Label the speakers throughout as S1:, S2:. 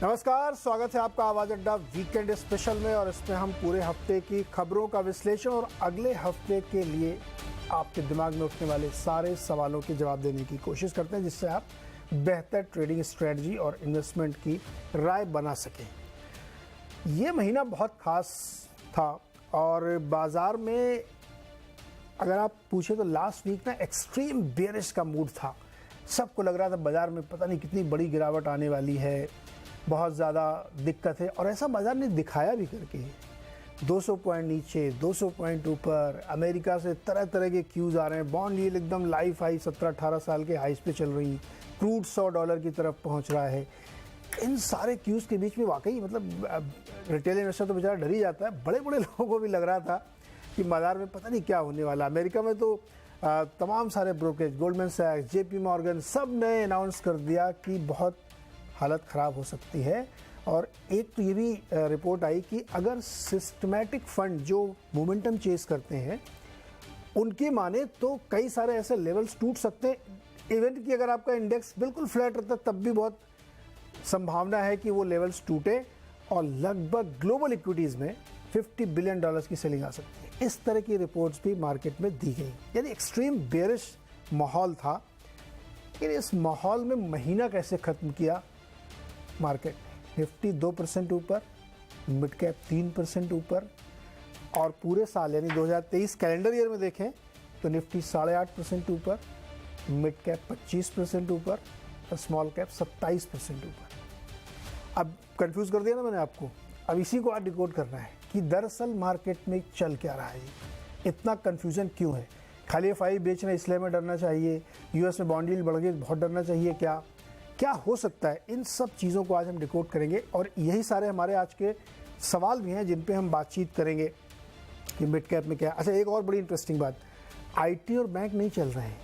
S1: नमस्कार, स्वागत है आपका आवाज अड्डा वीकेंड स्पेशल में। और इसमें हम पूरे हफ्ते की खबरों का विश्लेषण और अगले हफ्ते के लिए आपके दिमाग में उठने वाले सारे सवालों के जवाब देने की कोशिश करते हैं, जिससे आप बेहतर ट्रेडिंग स्ट्रेटजी और इन्वेस्टमेंट की राय बना सकें। ये महीना बहुत खास था और बाजार में अगर आप पूछे तो लास्ट वीक ना एक्सट्रीम बेयरिश का मूड था। सबको लग रहा था बाजार में पता नहीं कितनी बड़ी गिरावट आने वाली है, बहुत ज़्यादा दिक्कत है। और ऐसा बाजार ने दिखाया भी करके 200 पॉइंट नीचे, 200 पॉइंट ऊपर। अमेरिका से तरह तरह के क्यूज़ आ रहे हैं। बॉन्ड यील्ड एकदम लाइफ हाई 17-18 साल के हाइस पे चल रही। क्रूड $100 की तरफ पहुंच रहा है। इन सारे क्यूज़ के बीच में वाकई मतलब रिटेल इन्वेस्टर तो बेचारा डर ही जाता है। बड़े बड़े लोगों को भी लग रहा था कि बाजार में पता नहीं क्या होने वाला। अमेरिका में तो तमाम सारे ब्रोकरेज, गोल्डमैन सैक्स, जेपी मॉर्गन, सब ने अनाउंस कर दिया कि बहुत हालत ख़राब हो सकती है। और एक तो ये भी रिपोर्ट आई कि अगर सिस्टमैटिक फंड जो मोमेंटम चेस करते हैं उनकी माने तो कई सारे ऐसे लेवल्स टूट सकते हैं। इवन कि अगर आपका इंडेक्स बिल्कुल फ्लैट रहता है तब भी बहुत संभावना है कि वो लेवल्स टूटे और लगभग ग्लोबल इक्विटीज़ में $50 बिलियन की सेलिंग आ सकती है। इस तरह की रिपोर्ट्स भी मार्केट में दी गई। यानी एक्सट्रीम बेयरिश माहौल था। लेकिन इस माहौल में महीना कैसे ख़त्म किया मार्केट ने? निफ्टी 2% ऊपर, मिड कैप 3% ऊपर। और पूरे साल यानी 2023 कैलेंडर ईयर में देखें तो निफ्टी 8.5% ऊपर, मिड कैप 25% ऊपर और स्मॉल कैप 27% ऊपर। अब कंफ्यूज कर दिया ना मैंने आपको। अब इसी को आज डिकोड करना है कि दरअसल मार्केट में चल क्या रहा है, इतना कन्फ्यूजन क्यों है। खाली एफआई बेचना इसलिए में डरना चाहिए, यूएस में बॉन्ड यील्ड बढ़ गई बहुत डरना चाहिए, क्या हो सकता है? इन सब चीज़ों को आज हम डिकोड करेंगे और यही सारे हमारे आज के सवाल भी हैं जिन पे हम बातचीत करेंगे कि मिड कैप में क्या। अच्छा, एक और बड़ी इंटरेस्टिंग बात, आईटी और बैंक नहीं चल रहे हैं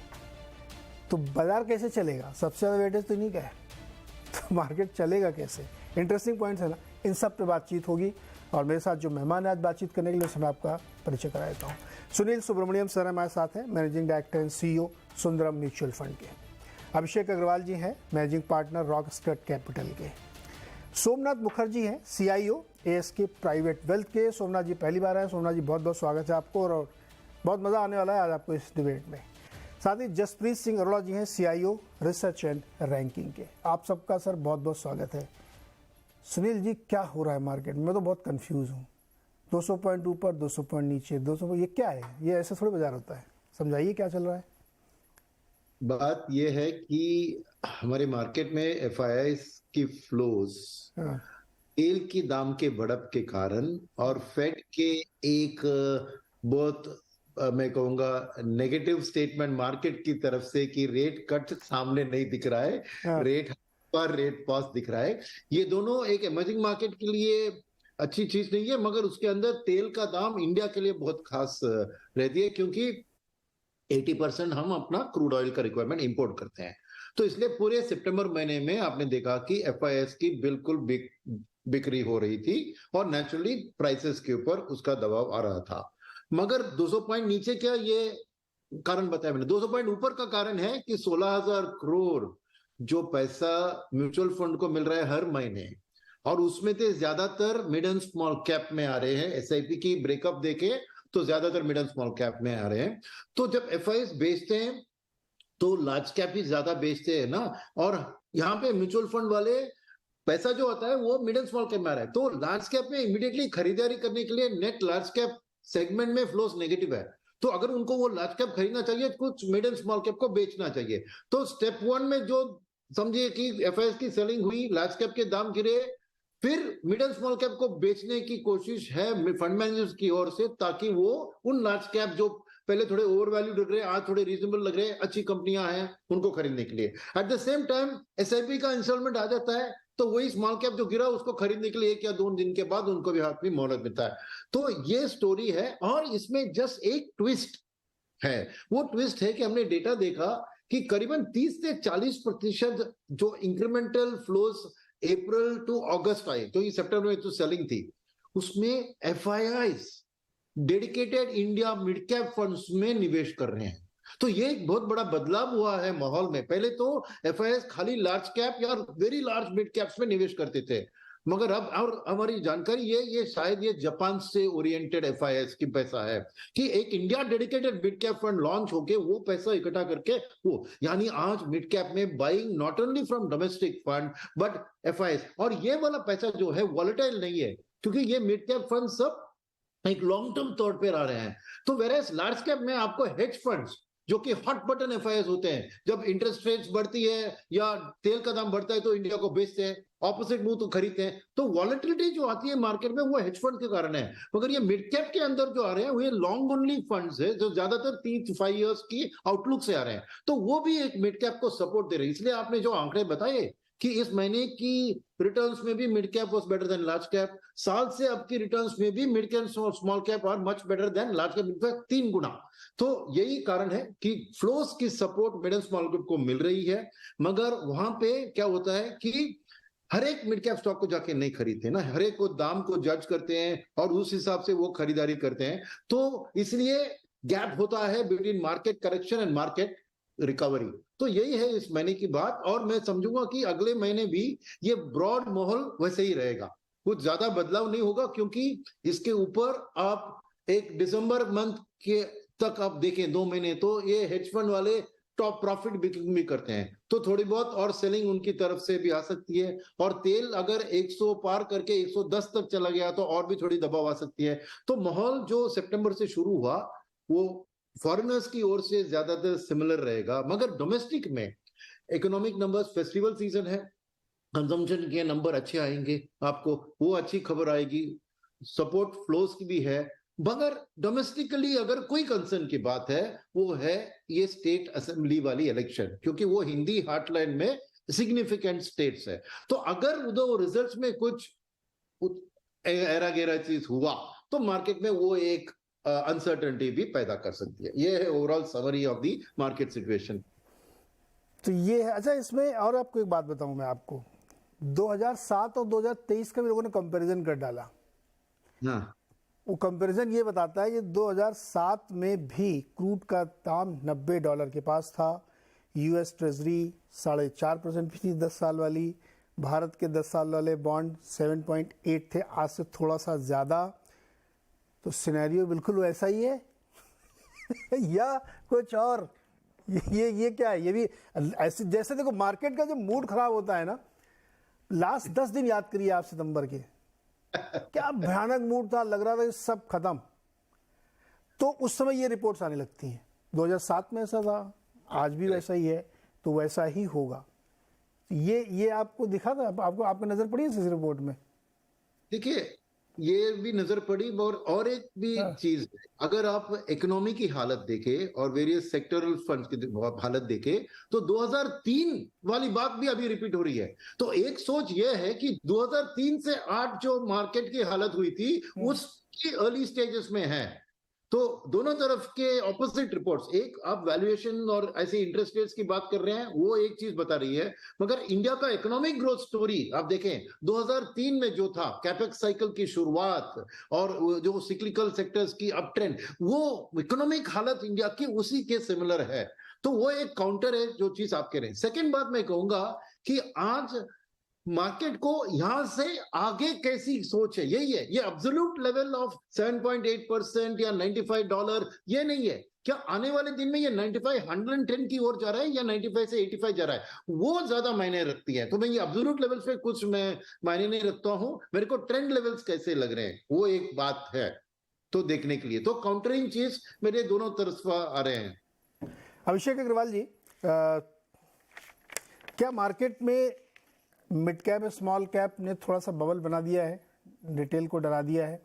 S1: तो बाजार कैसे चलेगा? सबसे ज़्यादा वेटेज तो नहीं का है तो मार्केट चलेगा कैसे? इंटरेस्टिंग पॉइंट्स है ना। इन सब पे बातचीत होगी और मेरे साथ जो मेहमान है आज बातचीत करने के लिए उसमें आपका परिचय करा देता हूँ। सुनील सुब्रमण्यम सर हमारे साथ हैं, managing director and CEO Sundaram mutual fund के। अभिषेक अग्रवाल जी हैं, मैनेजिंग पार्टनर रॉकस्टर्ड कैपिटल के। सोमनाथ मुखर्जी हैं, सीआईओ एएसके प्राइवेट वेल्थ के। सोमनाथ जी पहली बार आए। सोमनाथ जी बहुत बहुत स्वागत है आपको और बहुत मज़ा आने वाला है आज आपको इस डिबेट में। साथ ही जसप्रीत सिंह अरोड़ा जी हैं, सीआईओ रिसर्च एंड रैंकिंग के। आप सबका सर बहुत बहुत स्वागत है। सुनील जी, क्या हो रहा है मार्केट में? मैं तो बहुत कंफ्यूज हूँ। 200 पॉइंट ऊपर, 200 पॉइंट नीचे, 200 ये क्या है? ये ऐसे थोड़े बाजार होता है। समझाइए क्या चल रहा है।
S2: बात यह है कि हमारे मार्केट में एफआईआईज की फ्लोज तेल की दाम के बढ़त के कारण और फेड के एक बहुत मैं कहूंगा नेगेटिव स्टेटमेंट मार्केट की तरफ से कि रेट कट सामने नहीं दिख रहा है, रेट पर रेट पॉज दिख रहा है। ये दोनों एक इमर्जिंग मार्केट के लिए अच्छी चीज नहीं है, मगर उसके अंदर तेल का दाम इंडिया के लिए बहुत खास रहती है क्योंकि 80% हम अपना क्रूड ऑयल का रिक्वायरमेंट इंपोर्ट करते हैं। तो इसलिए पूरे सितंबर महीने में आपने देखा कि एफआईएस की बिल्कुल बिक्री हो रही थी और नेचुरली प्राइसेस के ऊपर उसका दबाव आ रहा था। मगर 200 पॉइंट नीचे क्या, ये कारण बताया मैंने। 200 पॉइंट ऊपर का कारण है कि 16,000 करोड़ जो पैसा म्यूचुअल फंड को मिल रहा है हर महीने, और उसमें से ज्यादातर मिड एंड स्मॉल कैप में आ रहे हैं। एसआईपी की ब्रेकअप देखे तो ज्यादातर मिड एंड स्मॉल कैप में आ रहे हैं। तो जब एफआईएस बेचते हैं तो लार्ज कैप ही ज्यादा बेचते हैं ना, और यहाँ पे म्यूचुअल फंड वाले पैसा जो होता है वो मिड एंड स्मॉल कैप में आ रहा है। तो लार्ज कैप में इमीडिएटली खरीदारी करने के लिए नेट लार्ज कैप सेगमेंट में फ्लोस नेगेटिव है। तो अगर उनको वो लार्ज कैप खरीदना चाहिए, कुछ मिड एंड स्मॉल कैप को बेचना चाहिए। तो स्टेप 1 में जो समझिए कि एफआईएस की सेलिंग हुई, लार्ज कैप के दाम गिरे, फिर मिड एंड स्मॉल कैप को बेचने की कोशिश है फंड मैनेजर्स की ओर से, ताकि वो उन लार्ज कैप जो पहले थोड़े ओवर वैल्यू लग रहे हैं, आज थोड़े रीजनेबल लग रहे हैं, अच्छी कंपनियां हैं, उनको खरीदने के लिए। At the same time SIP का इंस्टॉलमेंट आ जाता है, तो वही स्मॉल कैप जो गिरा उसको खरीदने के लिए 1 या 2 दिन के बाद उनको भी हाथ में मोहलत मिलता है। तो ये स्टोरी है और इसमें जस्ट एक ट्विस्ट है। वो ट्विस्ट है कि हमने डेटा देखा कि करीबन 30 से 40% जो इंक्रीमेंटल फ्लोज अप्रैल टू अगस्त आए, तो ये सितंबर में जो सेलिंग थी उसमें FIIs dedicated India mid cap funds में निवेश कर रहे हैं। तो ये एक बहुत बड़ा बदलाव हुआ है माहौल में। पहले तो एफआईआई खाली लार्ज कैप या वेरी लार्ज मिड कैप्स में निवेश करते थे, मगर अब और हमारी जानकारी ये शायद ये जापान से ओरिएंटेड एफआईआई की पैसा है कि एक India dedicated mid cap fund launch होके वो पैसा इकट्ठा करके वो, यानी आज मिड कैप में buying not only from domestic fund but FII, और ये वाला पैसा जो है वॉलेटाइल नहीं है क्योंकि ये मिड कैप फंड सब एक लॉन्ग टर्म तौर पर आ रहे हैं। तो वेरेस लार्ज कैप में आपको हेज फंड्स जो कि हॉट बटन एफआईआई होते हैं, जब इंटरेस्ट रेट्स बढ़ती है या तेल का दाम बढ़ता है तो इंडिया को बेचते हैं, ऑपोजिट मूव तो खरीदते हैं। तो वॉलेटिलिटी जो आती है मार्केट में वो हेज फंड के कारण है। मगर ये मिड कैप के अंदर जो आ रहे हैं वो ये लॉन्ग ओनली फंड्स है जो ज्यादातर 3-5 इयर्स की आउटलुक से आ रहे हैं, तो वो भी एक मिड कैप को सपोर्ट दे रहे हैं। इसलिए आपने जो आंकड़े बताए कि इस महीने की रिटर्न्स में भी mid cap was better than large cap, साल से अब की रिटर्न्स में भी मिड कैप और small cap are much better than large cap, in fact 3 गुना। तो यही कारण है कि फ्लोस की support mid and small cap को मिल रही है। मगर वहां पे क्या होता है कि हर एक मिड कैप स्टॉक को जाके नहीं खरीदते ना, हर एक को दाम को जज करते हैं और उस हिसाब से वो खरीदारी करते हैं। तो इसलिए गैप होता है between market correction and market recovery. तो यही है इस महीने की बात, और मैं समझूंगा कि अगले महीने भी ये ब्रॉड माहौल वैसे ही रहेगा, कुछ ज्यादा बदलाव नहीं होगा, क्योंकि इसके ऊपर आप एक दिसंबर मंथ के तक आप देखें 2 महीने तो ये हेज फंड वाले टॉप प्रॉफिट भी करते हैं, तो थोड़ी बहुत और सेलिंग उनकी तरफ से भी आ सकती है। और तेल अगर 100 पार करके 110 तक चला गया तो और भी थोड़ी दबाव आ सकती है। तो माहौल जो सितंबर से शुरू हुआ वो फॉरेनर्स की ओर से ज्यादातर सिमिलर रहेगा। मगर डोमेस्टिक में इकोनॉमिक नंबर्स, फेस्टिवल सीजन है, कंजम्पशन के नंबर अच्छे आएंगे, आपको वो अच्छी खबर आएगी, सपोर्ट फ्लोज की भी है। मगर डोमेस्टिकली अगर कोई कंसर्न की बात है वो है ये स्टेट असेंबली वाली इलेक्शन, क्योंकि वो हिंदी हार्टलैंड में सिग्निफिकेंट स्टेट्स है। तो अगर उधर रिजल्ट्स में कुछ एरा गेरा चीज हुआ तो मार्केट में वो एक अनसर्टेनिटी भी पैदा कर सकती है। ये है overall summary of the market situation.
S1: तो ये है। अच्छा, इसमें और आपको एक बात बताऊं मैं आपको, 2007 और 2023 का भी लोगों ने कंपैरिजन कर डाला।
S2: हाँ,
S1: वो कंपैरिजन ये बताता है कि 2007 में भी क्रूड का दाम $90 के पास था, यूएस ट्रेजरी 4.5% थी 10 साल वाली, भारत के 10 साल वाले बॉन्ड 7.8 थे, आज से थोड़ा सा ज़्यादा। तो सिनेरियो बिल्कुल वैसा ही है या कुछ और? ये क्या है? ये भी ऐसे जैसे देखो मार्केट का जब मूड खराब होता है ना, लास्ट 10 दिन याद करिए आप सितंबर के, क्या भयानक मूड था, लग रहा था कि सब खत्म। तो उस समय ये रिपोर्ट्स आने लगती हैं। 2007 में ऐसा था, आज भी वैसा ही है, तो वैसा ही होगा। ये आपको दिखा था, आपको नजर पड़ी है इस रिपोर्ट में?
S2: देखिए ये भी नजर पड़ी, और एक भी चीज है, अगर आप इकोनॉमी की हालत देखें और वेरियस सेक्टरल फंड्स की हालत देखें तो 2003 वाली बात भी अभी रिपीट हो रही है। तो एक सोच यह है कि 2003 से 8 जो मार्केट की हालत हुई थी उसकी अर्ली स्टेजेस में है। तो दोनों तरफ के ऑपोजिट रिपोर्ट्स, एक आप वैल्यूएशन और ऐसे इंटरेस्ट रेट्स की बात कर रहे हैं, वो एक चीज बता रही है, मगर इंडिया का इकोनॉमिक ग्रोथ स्टोरी आप देखें 2003 में जो था कैपेक्स साइकिल की शुरुआत और जो सिक्लिकल सेक्टर्स की अप ट्रेंड, वो इकोनॉमिक हालत इंडिया की उसी के सिमिलर है। तो वो एक काउंटर है जो चीज आप कह रहे हैं। सेकेंड बात मैं कहूंगा कि आज मार्केट को यहां से आगे कैसी सोच है, यही है, ये एब्सोल्यूट लेवल ऑफ 7.8% या $95 ये नहीं है। क्या आने वाले दिन में ये 95 110 की ओर जा रहा है या 95 से 85 जा रहा है, वो ज्यादा मायने रखती है। तो मैं ये एब्सोल्यूट लेवल्स पे कुछ मैं मायने नहीं रखता हूं, मेरे को ट्रेंड लेवल्स कैसे लग रहे हैं वो एक बात है तो देखने के लिए। तो काउंटरिंग चीज मेरे दोनों तरफ आ रहे हैं।
S1: अभिषेक अग्रवाल जी, क्या मार्केट में मिड कैप स्मॉल कैप ने थोड़ा सा बबल बना दिया है, रिटेल को डरा दिया है?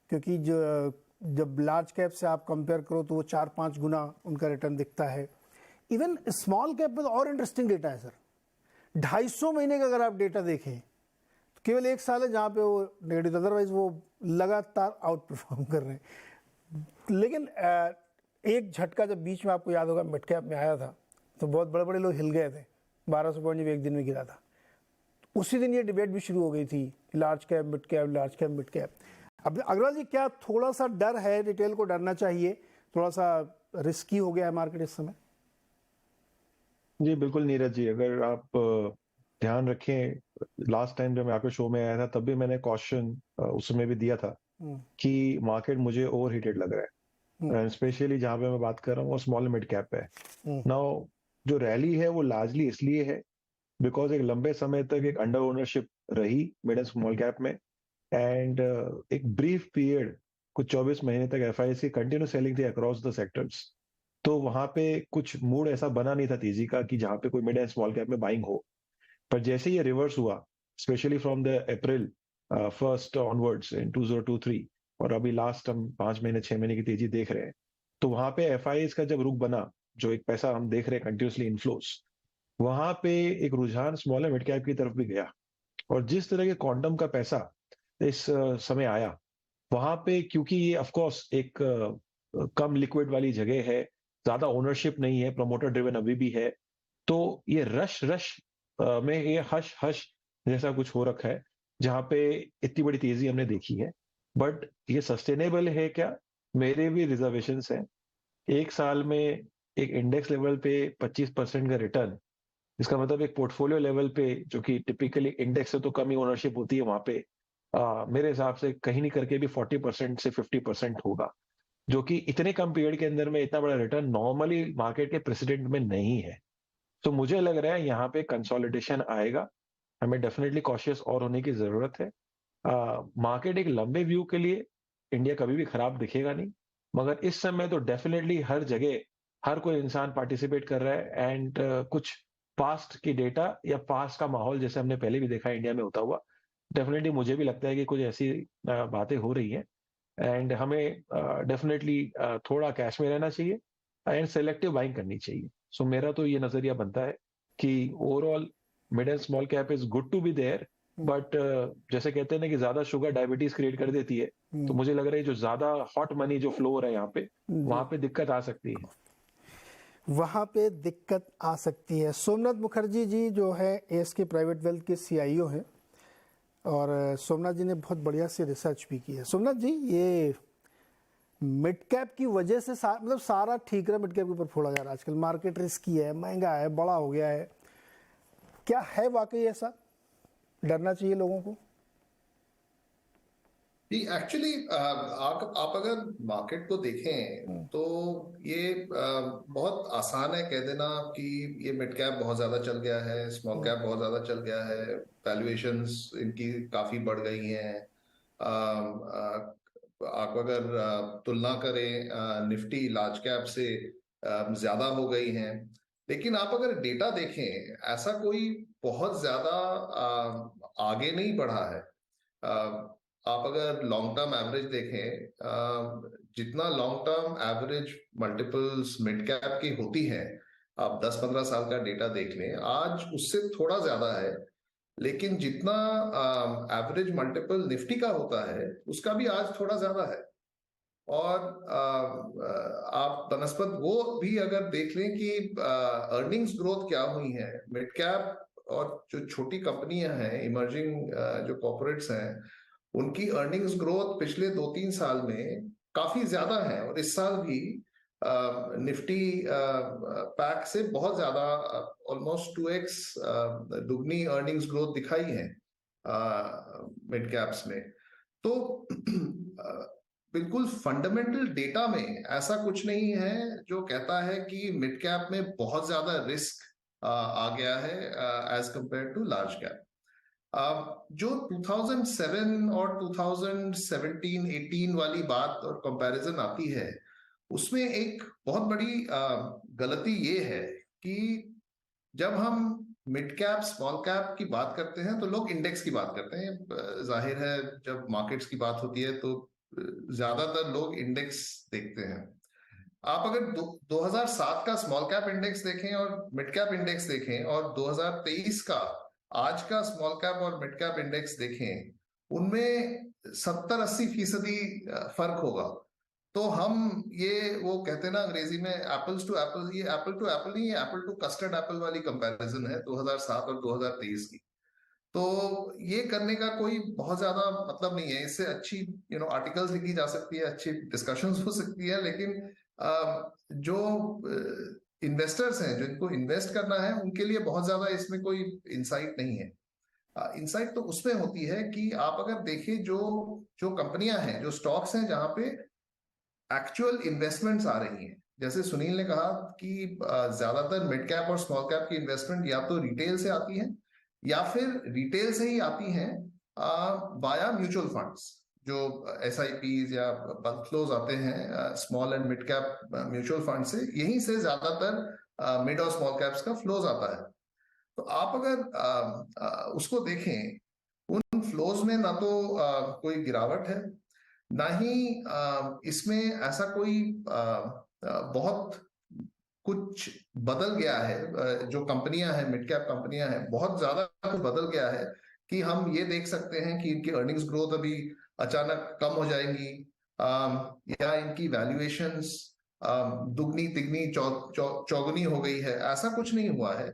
S1: क्योंकि जब लार्ज कैप से आप कंपेयर करो तो वो 4-5 गुना उनका रिटर्न दिखता है। इवन स्मॉल कैप में तो और इंटरेस्टिंग डेटा है सर, 250 महीने का अगर आप डेटा देखें तो केवल 1 साल है जहाँ पे वो नेगेटिव, अदरवाइज वो लगातार आउट परफॉर्म कर रहे हैं। लेकिन एक झटका जब बीच में आपको याद होगा मिड कैप में आया था तो बहुत बड़े बड़े लोग हिल गए थे, 1200 पॉइंट जब एक दिन में गिरा था। उसी दिन ये डिबेट भी शुरू हो गई थी, large cap mid cap, large cap mid cap. अब अग्रवाल जी, क्या थोड़ा सा डर है, रिटेल को डरना चाहिए, थोड़ा सा रिस्की हो गया है मार्केट इस समय?
S3: जी बिल्कुल नीरज जी, अगर आप ध्यान रखें, लास्ट टाइम जब मैं आपके शो में आया था तब भी मैंने कॉशन उसमें भी दिया था कि मार्केट मुझे ओवर हीटेड लग रहा है, स्पेशली जहां पे मैं बात कर रहा हूँ वो स्मॉल मिड कैप पे है। नाउ जो रैली है वो लार्जली इसलिए है बिकॉज एक लंबे समय तक एक अंडर ओनरशिप रही मिड एंड स्मॉल कैप में, एंड एक ब्रीफ पीरियड कुछ 24 महीने तक एफआईसी कंटिन्यू सेलिंग थी अक्रॉस द सेक्टर्स। तो वहां पे कुछ मूड ऐसा बना नहीं था तेजी का कि जहां पे कोई मिड एंड स्मॉल कैप में बाइंग हो। पर जैसे ये रिवर्स हुआ, specially from the April first onwards in 2023, और अभी लास्ट हम 5 महीने 6 महीने की तेजी देख रहे हैं, तो वहां पे एफआईएस का जब रुख बना, जो एक पैसा हम देख रहे हैं कंटिन्यूसली इनफ्लोस, वहां पे एक रुझान स्मॉल मिड कैप की तरफ भी गया। और जिस तरह के क्वांटम का पैसा इस समय आया, वहां पे क्योंकि ये ऑफकोर्स एक कम लिक्विड वाली जगह है, ज्यादा ओनरशिप नहीं है, प्रमोटर ड्रिवन अभी भी है, तो ये रश रश में ये हश हश जैसा कुछ हो रखा है जहां पे इतनी बड़ी तेजी हमने देखी है। बट ये सस्टेनेबल है क्या? मेरे भी रिजर्वेशंस हैं। एक साल में एक इंडेक्स लेवल पे 25% का रिटर्न, इसका मतलब एक पोर्टफोलियो लेवल पे जो कि टिपिकली इंडेक्स से तो कम ही ओनरशिप होती है वहां पे, मेरे हिसाब से कहीं नहीं करके भी 40% से 50% होगा, जो कि इतने कम पीरियड के अंदर में इतना बड़ा रिटर्न नॉर्मली मार्केट के प्रेसिडेंट में नहीं है। तो मुझे लग रहा है यहाँ पे कंसोलिडेशन आएगा, हमें डेफिनेटली कॉशियस और होने की जरूरत है। मार्केट एक लंबे व्यू के लिए इंडिया कभी भी खराब दिखेगा नहीं, मगर इस समय तो डेफिनेटली हर जगह हर कोई इंसान पार्टिसिपेट कर रहा है, एंड कुछ पास्ट की डेटा या पास्ट का माहौल जैसे हमने पहले भी देखा इंडिया में होता हुआ, डेफिनेटली मुझे भी लगता है कि कुछ ऐसी बातें हो रही हैं, एंड हमें डेफिनेटली थोड़ा कैश में रहना चाहिए एंड सेलेक्टिव बाइंग करनी चाहिए। सो मेरा तो ये नजरिया बनता है कि overall mid and small cap is good to be there, but जैसे कहते हैं ना कि ज्यादा शुगर डायबिटीज क्रिएट कर देती है, तो मुझे लग रहा है जो ज्यादा हॉट मनी जो फ्लो हो रहा है यहाँ पे, वहां पे दिक्कत आ सकती है।
S1: वहाँ पे दिक्कत आ सकती है। सोमनाथ मुखर्जी जी जो है एएसके प्राइवेट वेल्थ के सीईओ हैं, और सोमनाथ जी ने बहुत बढ़िया से रिसर्च भी की है। सोमनाथ जी, ये मिड कैप की वजह से मतलब सारा ठीक रहा, मिड कैप के ऊपर फोड़ा जा रहा है आजकल, मार्केट रिस्की है, महंगा है, बड़ा हो गया है, क्या है वाकई ऐसा? डरना चाहिए लोगों को?
S4: एक्चुअली आप अगर मार्केट को देखें तो ये बहुत आसान है कह देना कि ये मिड कैप बहुत ज्यादा चल गया है, स्मॉल कैप बहुत ज्यादा चल गया है, वैल्यूएशंस इनकी काफी बढ़ गई हैं। आप अगर तुलना करें निफ्टी लार्ज कैप से ज्यादा हो गई हैं, लेकिन आप अगर डेटा देखें ऐसा कोई बहुत ज्यादा आगे नहीं बढ़ा है। आप अगर लॉन्ग टर्म एवरेज देखें, जितना long term average multiples mid cap की होती है, आप 10-15 साल का डेटा देख लें, आज उससे थोड़ा ज्यादा है। लेकिन जितना एवरेज मल्टीपल निफ्टी का होता है उसका भी आज थोड़ा ज्यादा है। और आप बनस्पत वो भी अगर देख लें कि अर्निंग्स ग्रोथ क्या हुई है मिड कैप और जो छोटी कंपनियां हैं, इमर्जिंग जो कॉर्पोरेट्स हैं, उनकी अर्निंग्स ग्रोथ पिछले 2-3 साल में काफी ज्यादा है। और इस साल भी निफ्टी पैक से बहुत ज्यादा, ऑलमोस्ट 2x दुगनी अर्निंग्स ग्रोथ दिखाई है मिड कैप्स में। तो बिल्कुल फंडामेंटल डेटा में ऐसा कुछ नहीं है जो कहता है कि मिड कैप में बहुत ज्यादा रिस्क आ गया है as compare to large cap. जो 2007 और 2017-18 वाली बात और कंपैरिजन आती है, उसमें एक बहुत बड़ी गलती ये है कि जब हम मिड कैप स्मॉल कैप की बात करते हैं तो लोग इंडेक्स की बात करते हैं। जाहिर है जब मार्केट्स की बात होती है तो ज्यादातर लोग इंडेक्स देखते हैं। आप अगर 2007 का स्मॉल कैप इंडेक्स देखें और मिड कैप इंडेक्स देखें और 2023 का आज का स्मॉल कैप और मिड कैप इंडेक्स देखें, उनमें 70-80% फर्क होगा। तो हम ये वो कहते हैं ना अंग्रेजी में एप्पल्स टू एप्पल, ये एप्पल टू एप्पल नहीं, ये एप्पल टू कस्टर्ड एप्पल वाली कंपैरिजन है 2007 और 2023 की। तो ये करने का कोई बहुत ज्यादा मतलब नहीं है। इससे अच्छी आर्टिकल्स लिखी जा सकती है, अच्छी डिस्कशंस हो सकती है, लेकिन जो इन्वेस्टर्स हैं, जिनको इन्वेस्ट करना है, उनके लिए बहुत ज्यादा इसमें कोई इंसाइट नहीं है। इंसाइट तो उसमें होती है कि आप अगर देखें जो जो कंपनियां हैं, जो स्टॉक्स हैं जहां पे एक्चुअल इन्वेस्टमेंट्स आ रही हैं, जैसे सुनील ने कहा कि ज्यादातर मिड कैप और स्मॉल कैप की इन्वेस्टमेंट या तो रिटेल से आती है या फिर रिटेल से ही आती हैं वाया म्यूचुअल फंड्स। जो SIPs या बल्क फ्लोज आते हैं small and mid cap mutual fund से, यहीं से ज्यादातर मिड और स्मॉल कैप्स का फ्लोज आता है। तो आप अगर उसको देखें, उन फ्लोज में ना तो कोई गिरावट है, ना ही इसमें ऐसा कोई बहुत कुछ बदल गया है। जो कंपनियां हैं, मिड कैप कंपनियां हैं, बहुत ज्यादा कुछ बदल गया है कि हम ये देख सकते हैं कि इनकी अर्निंग्स ग्रोथ अभी अचानक कम हो जाएंगी, या इनकी वैल्यूएशंस दुगनी तिगनी चौगुनी हो गई है। ऐसा कुछ नहीं हुआ है।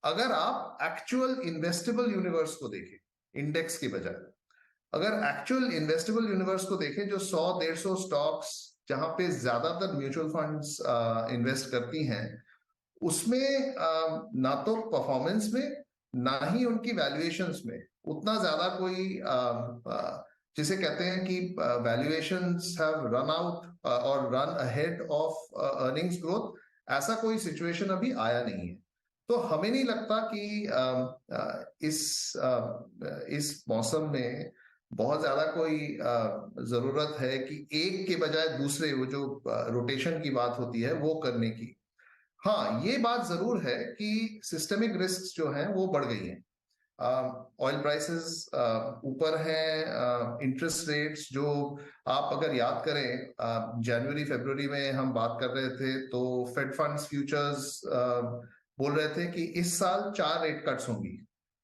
S4: अगर आप एक्चुअल इन्वेस्टेबल यूनिवर्स को देखें, इंडेक्स की बजाय अगर एक्चुअल इन्वेस्टेबल यूनिवर्स को देखें, जो 100-150 स्टॉक्स जहां पे ज्यादातर म्यूचुअल फंड्स इन्वेस्ट करती हैं, उसमें ना तो परफॉर्मेंस में ना ही उनकी वैल्यूएशंस में उतना ज्यादा कोई जिसे कहते हैं कि वैल्यूएशंस हैव रन आउट और run ahead of earnings growth, ऐसा कोई सिचुएशन अभी आया नहीं है। तो हमें नहीं लगता कि इस मौसम में बहुत ज्यादा कोई जरूरत है कि एक के बजाय दूसरे, वो जो रोटेशन की बात होती है वो करने की। हाँ, ये बात जरूर है कि सिस्टमिक रिस्क जो हैं वो बढ़ गई हैं। ऑयल प्राइसेस ऊपर हैं, इंटरेस्ट रेट्स जो आप अगर याद करें जनवरी फरवरी में हम बात कर रहे थे तो फेड फंड्स फ्यूचर्स बोल रहे थे कि इस साल 4 रेट कट्स होंगी।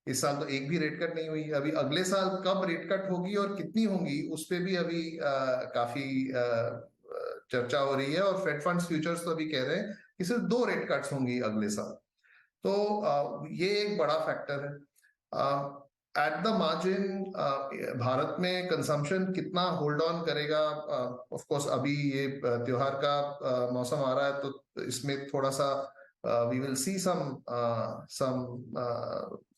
S4: इस साल तो एक भी रेट कट नहीं हुई। अभी अगले साल कब रेट कट होगी और कितनी होंगी उस पर भी अभी काफी चर्चा हो रही है। और फेड फंड्स फ्यूचर्स तो अभी कह रहे हैं कि सिर्फ 2 रेट कट्स होंगी अगले साल। तो ये एक बड़ा फैक्टर है। एट द मार्जिन भारत में कंजम्पशन कितना होल्ड ऑन करेगा, ऑफ कोर्स अभी ये त्योहार का मौसम आ रहा है तो इसमें थोड़ा सा we will see some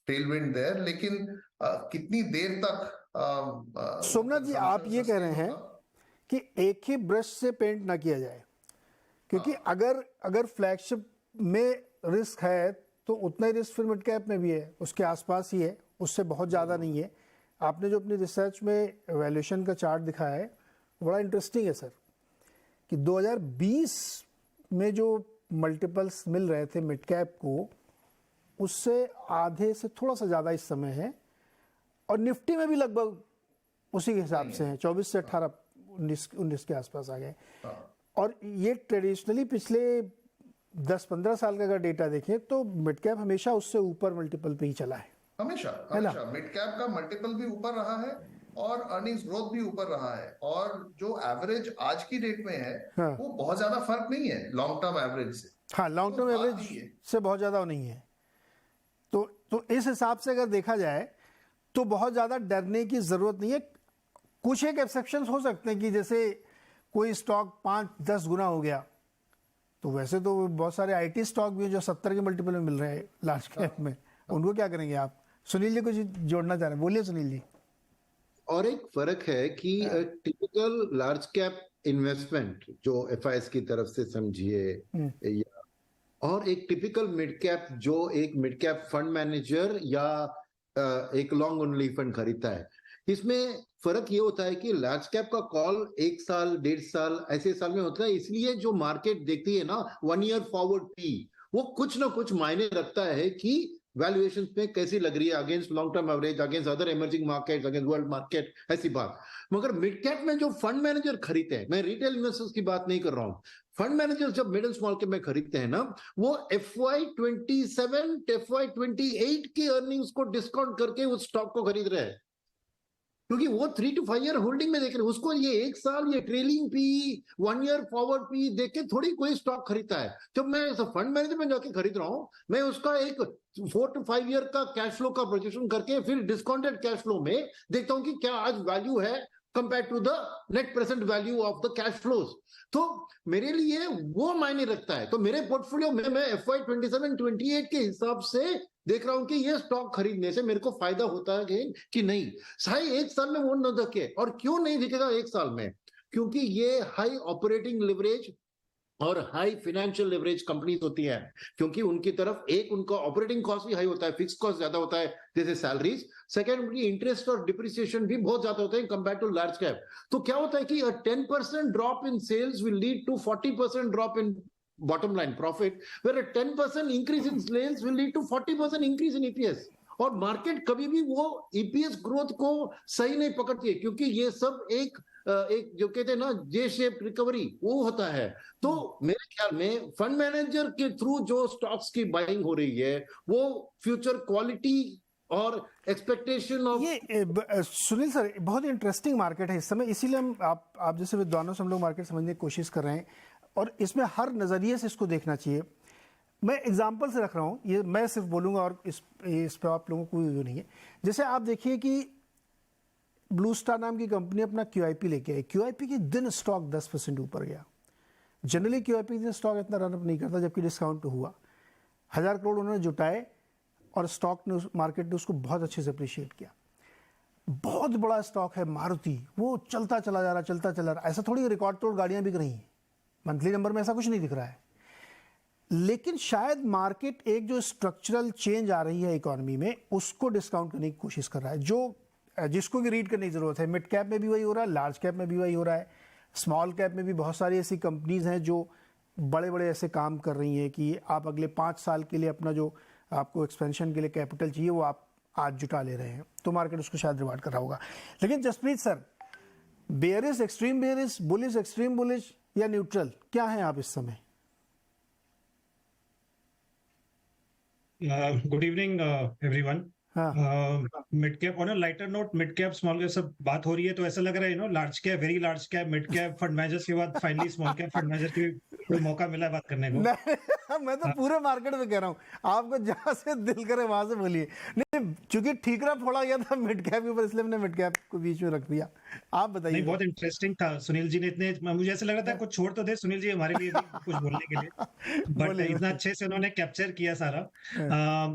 S4: tailwind there, लेकिन कितनी देर तक
S1: सोमनाथ जी आप ये कह रहे हैं कि एक ही ब्रश से पेंट ना किया जाए, क्योंकि अगर फ्लैगशिप में रिस्क है तो उतना ही रिस्क फिर मिड कैप में भी है, उसके आसपास ही है, उससे बहुत ज़्यादा नहीं है। आपने जो अपनी रिसर्च में वैल्यूएशन का चार्ट दिखाया है बड़ा इंटरेस्टिंग है सर, कि 2020 में जो मल्टीपल्स मिल रहे थे मिड कैप को, उससे आधे से थोड़ा सा ज़्यादा इस समय है, और निफ्टी में भी लगभग उसी के हिसाब से हैं, 24 से 18 19 के आसपास आ गए। और ये ट्रेडिशनली पिछले 10-15 साल का अगर डेटा देखें तो मिड कैप हमेशा उससे ऊपर मल्टीपल पे ही चला है।
S4: हमेशा मिड कैप का मल्टीपल भी ऊपर रहा है और अर्निंग्स ग्रोथ भी ऊपर रहा है, और जो एवरेज आज की डेट में है वो बहुत ज्यादा फर्क नहीं है लॉन्ग टर्म एवरेज से।
S1: हाँ, लॉन्ग टर्म एवरेज से बहुत ज्यादा नहीं है। तो इस हिसाब से अगर देखा जाए तो बहुत ज्यादा डरने की जरूरत नहीं है। कुछ एक एक्सेप्शंस हो सकते हैं कि जैसे कोई स्टॉक 5-10 गुना हो गया, तो वैसे तो बहुत सारे IT स्टॉक भी हैं जो 70 के मल्टीपल में मिल रहे हैं लार्ज कैप में, उनको क्या करेंगे आप? सुनील जी कुछ जोड़ना चाह रहे हैं, बोलिए सुनील जी।
S2: और एक फर्क है कि टिपिकल लार्ज कैप इन्वेस्टमेंट जो FIs की तरफ से समझिए, और एक टिपिकल मिड कैप जो एक मिड कैप फंड मैनेजर या एक लॉन्ग ओनली फंड खरीदता है, इसमें फर्क ये होता है कि लार्ज कैप का कॉल 1 साल 1.5 साल ऐसे साल में होता है। इसलिए जो मार्केट देखती है ना 1 ईयर फॉरवर्ड पी, वो कुछ ना कुछ मायने रखता है कि वैल्यूएशन में कैसी लग रही है against long term average, against other emerging market, against world market, ऐसी बात। मगर मिड कैप में जो फंड मैनेजर खरीदते हैं, मैं रिटेल इन्वेस्टर्स की बात नहीं कर रहा हूं, फंड मैनेजर जब मिड एंड स्मॉल कैप में खरीदते हैं ना, वो FY27 FY28 की अर्निंग्स को डिस्काउंट करके उस स्टॉक को खरीद रहे हैं, क्योंकि वो 3 to 5 ईयर होल्डिंग में देख रहे हैं। उसको ये 1 साल ये trailing P 1 year forward P देख के थोड़ी कोई स्टॉक खरीदता है। जब मैं फंड मैनेजर में जाके खरीद रहा हूं, मैं उसका एक 4 to 5 ईयर का कैश फ्लो का प्रोजेक्शन करके फिर डिस्काउंटेड कैश फ्लो में देखता हूं कि क्या आज वैल्यू है compare to the net present value of the cash flows. तो मेरे लिए वो मायने रखता है। तो मेरे पोर्टफोलियो में मैं FY27-28 के हिसाब से देख रहा हूं कि ये स्टॉक खरीदने से मेरे को फायदा होता है कि नहीं। शायद एक साल में वो न दिखे। और क्यों नहीं दिखेगा एक साल में? क्योंकि ये हाई ऑपरेटिंग लिवरेज और हाई फाइनेंशियल लिवरेज कंपनीज होती है, क्योंकि उनकी तरफ एक उनका ऑपरेटिंग कॉस्ट भी हाई होता है, फिक्स कॉस्ट ज्यादा होता है जैसे सैलरीज। सेकंड, उनकी इंटरेस्ट और डिप्रिसिएशन भी बहुत ज्यादा होते हैं कंपेयर टू लार्ज कैप। तो क्या होता है कि 10% drop in sales will lead to 40% drop in bottom line profit, where a 10% increase in sales will lead to 40% increase in EPS। और मार्केट कभी भी वो ईपीएस ग्रोथ को सही नहीं पकड़ती है, क्योंकि ये सब एक जो कहते हैं ना जे शेप रिकवरी वो होता है। तो मेरे ख्याल में फंड मैनेजर के थ्रू जो स्टॉक्स की बाइंग हो रही है वो फ्यूचर क्वालिटी और एक्सपेक्टेशन ऑफ
S1: ये सुनील सर बहुत इंटरेस्टिंग मार्केट है इस समय, इसीलिए हम आप जैसे विद्वानों से हम लोग मार्केट समझने की कोशिश कर रहे हैं और इसमें हर नज़रिए से इसको देखना चाहिए। मैं एग्जांपल से रख रहा हूँ, ये मैं सिर्फ बोलूँगा और इस पर आप लोगों को कोई वो नहीं है। जैसे आप देखिए कि ब्लू स्टार नाम की कंपनी अपना QIP लेके आई, QIP के दिन स्टॉक 10% ऊपर गया। जनरली QIP के दिन स्टॉक इतना रनअप नहीं करता, जबकि डिस्काउंट हुआ। 1000 करोड़ उन्होंने जुटाए और स्टॉक ने मार्केट ने उसको बहुत अच्छे से अप्रिशिएट किया। बहुत बड़ा स्टॉक है मारुति, वो चलता चला जा रहा। ऐसा थोड़ी रिकॉर्ड तोड़ गाड़ियाँ बिक रही हैं, मंथली नंबर में ऐसा कुछ नहीं दिख रहा है। लेकिन शायद मार्केट एक जो स्ट्रक्चरल चेंज आ रही है इकोनॉमी में उसको डिस्काउंट करने की कोशिश कर रहा है, जो जिसको भी रीड करने की जरूरत है। मिड कैप में भी वही हो रहा है, लार्ज कैप में भी वही हो रहा है, स्मॉल कैप में भी बहुत सारी ऐसी कंपनीज हैं जो बड़े बड़े ऐसे काम कर रही हैं कि आप अगले 5 साल के लिए अपना जो आपको एक्सपेंशन के लिए कैपिटल चाहिए वो आप आज जुटा ले रहे हैं, तो मार्केट उसको शायद रिवार्ड कर रहा होगा। लेकिन Jaspreet sir, bearish, extreme bearish, bullish, extreme bullish या न्यूट्रल, क्या है आप इस समय?
S5: Good evening everyone. Mid cap on a lighter note, mid cap small cap सब बात हो रही है तो ऐसा लग रहा है large cap, very large cap, mid cap fund managers के बाद finally small cap fund manager के मौका मिला है बात करने को।
S1: मैं तो पूरे मार्केट में कह रहा हूँ, आपको जहां से दिल करे वहां से बोलिए। नहीं, चूंकि ठीकरा फोड़ा गया था मिड कैप के ऊपर, इसलिए मैंने मिड कैप को बीच में रख दिया। आप बताइए।
S5: बहुत इंटरेस्टिंग था सुनील जी ने, इतने मुझे ऐसा लग रहा था कुछ छोड़ तो दे सुनील जी हमारे लिए भी कुछ बोलने के लिए, बट इतना अच्छे से उन्होंने कैप्चर किया सारा।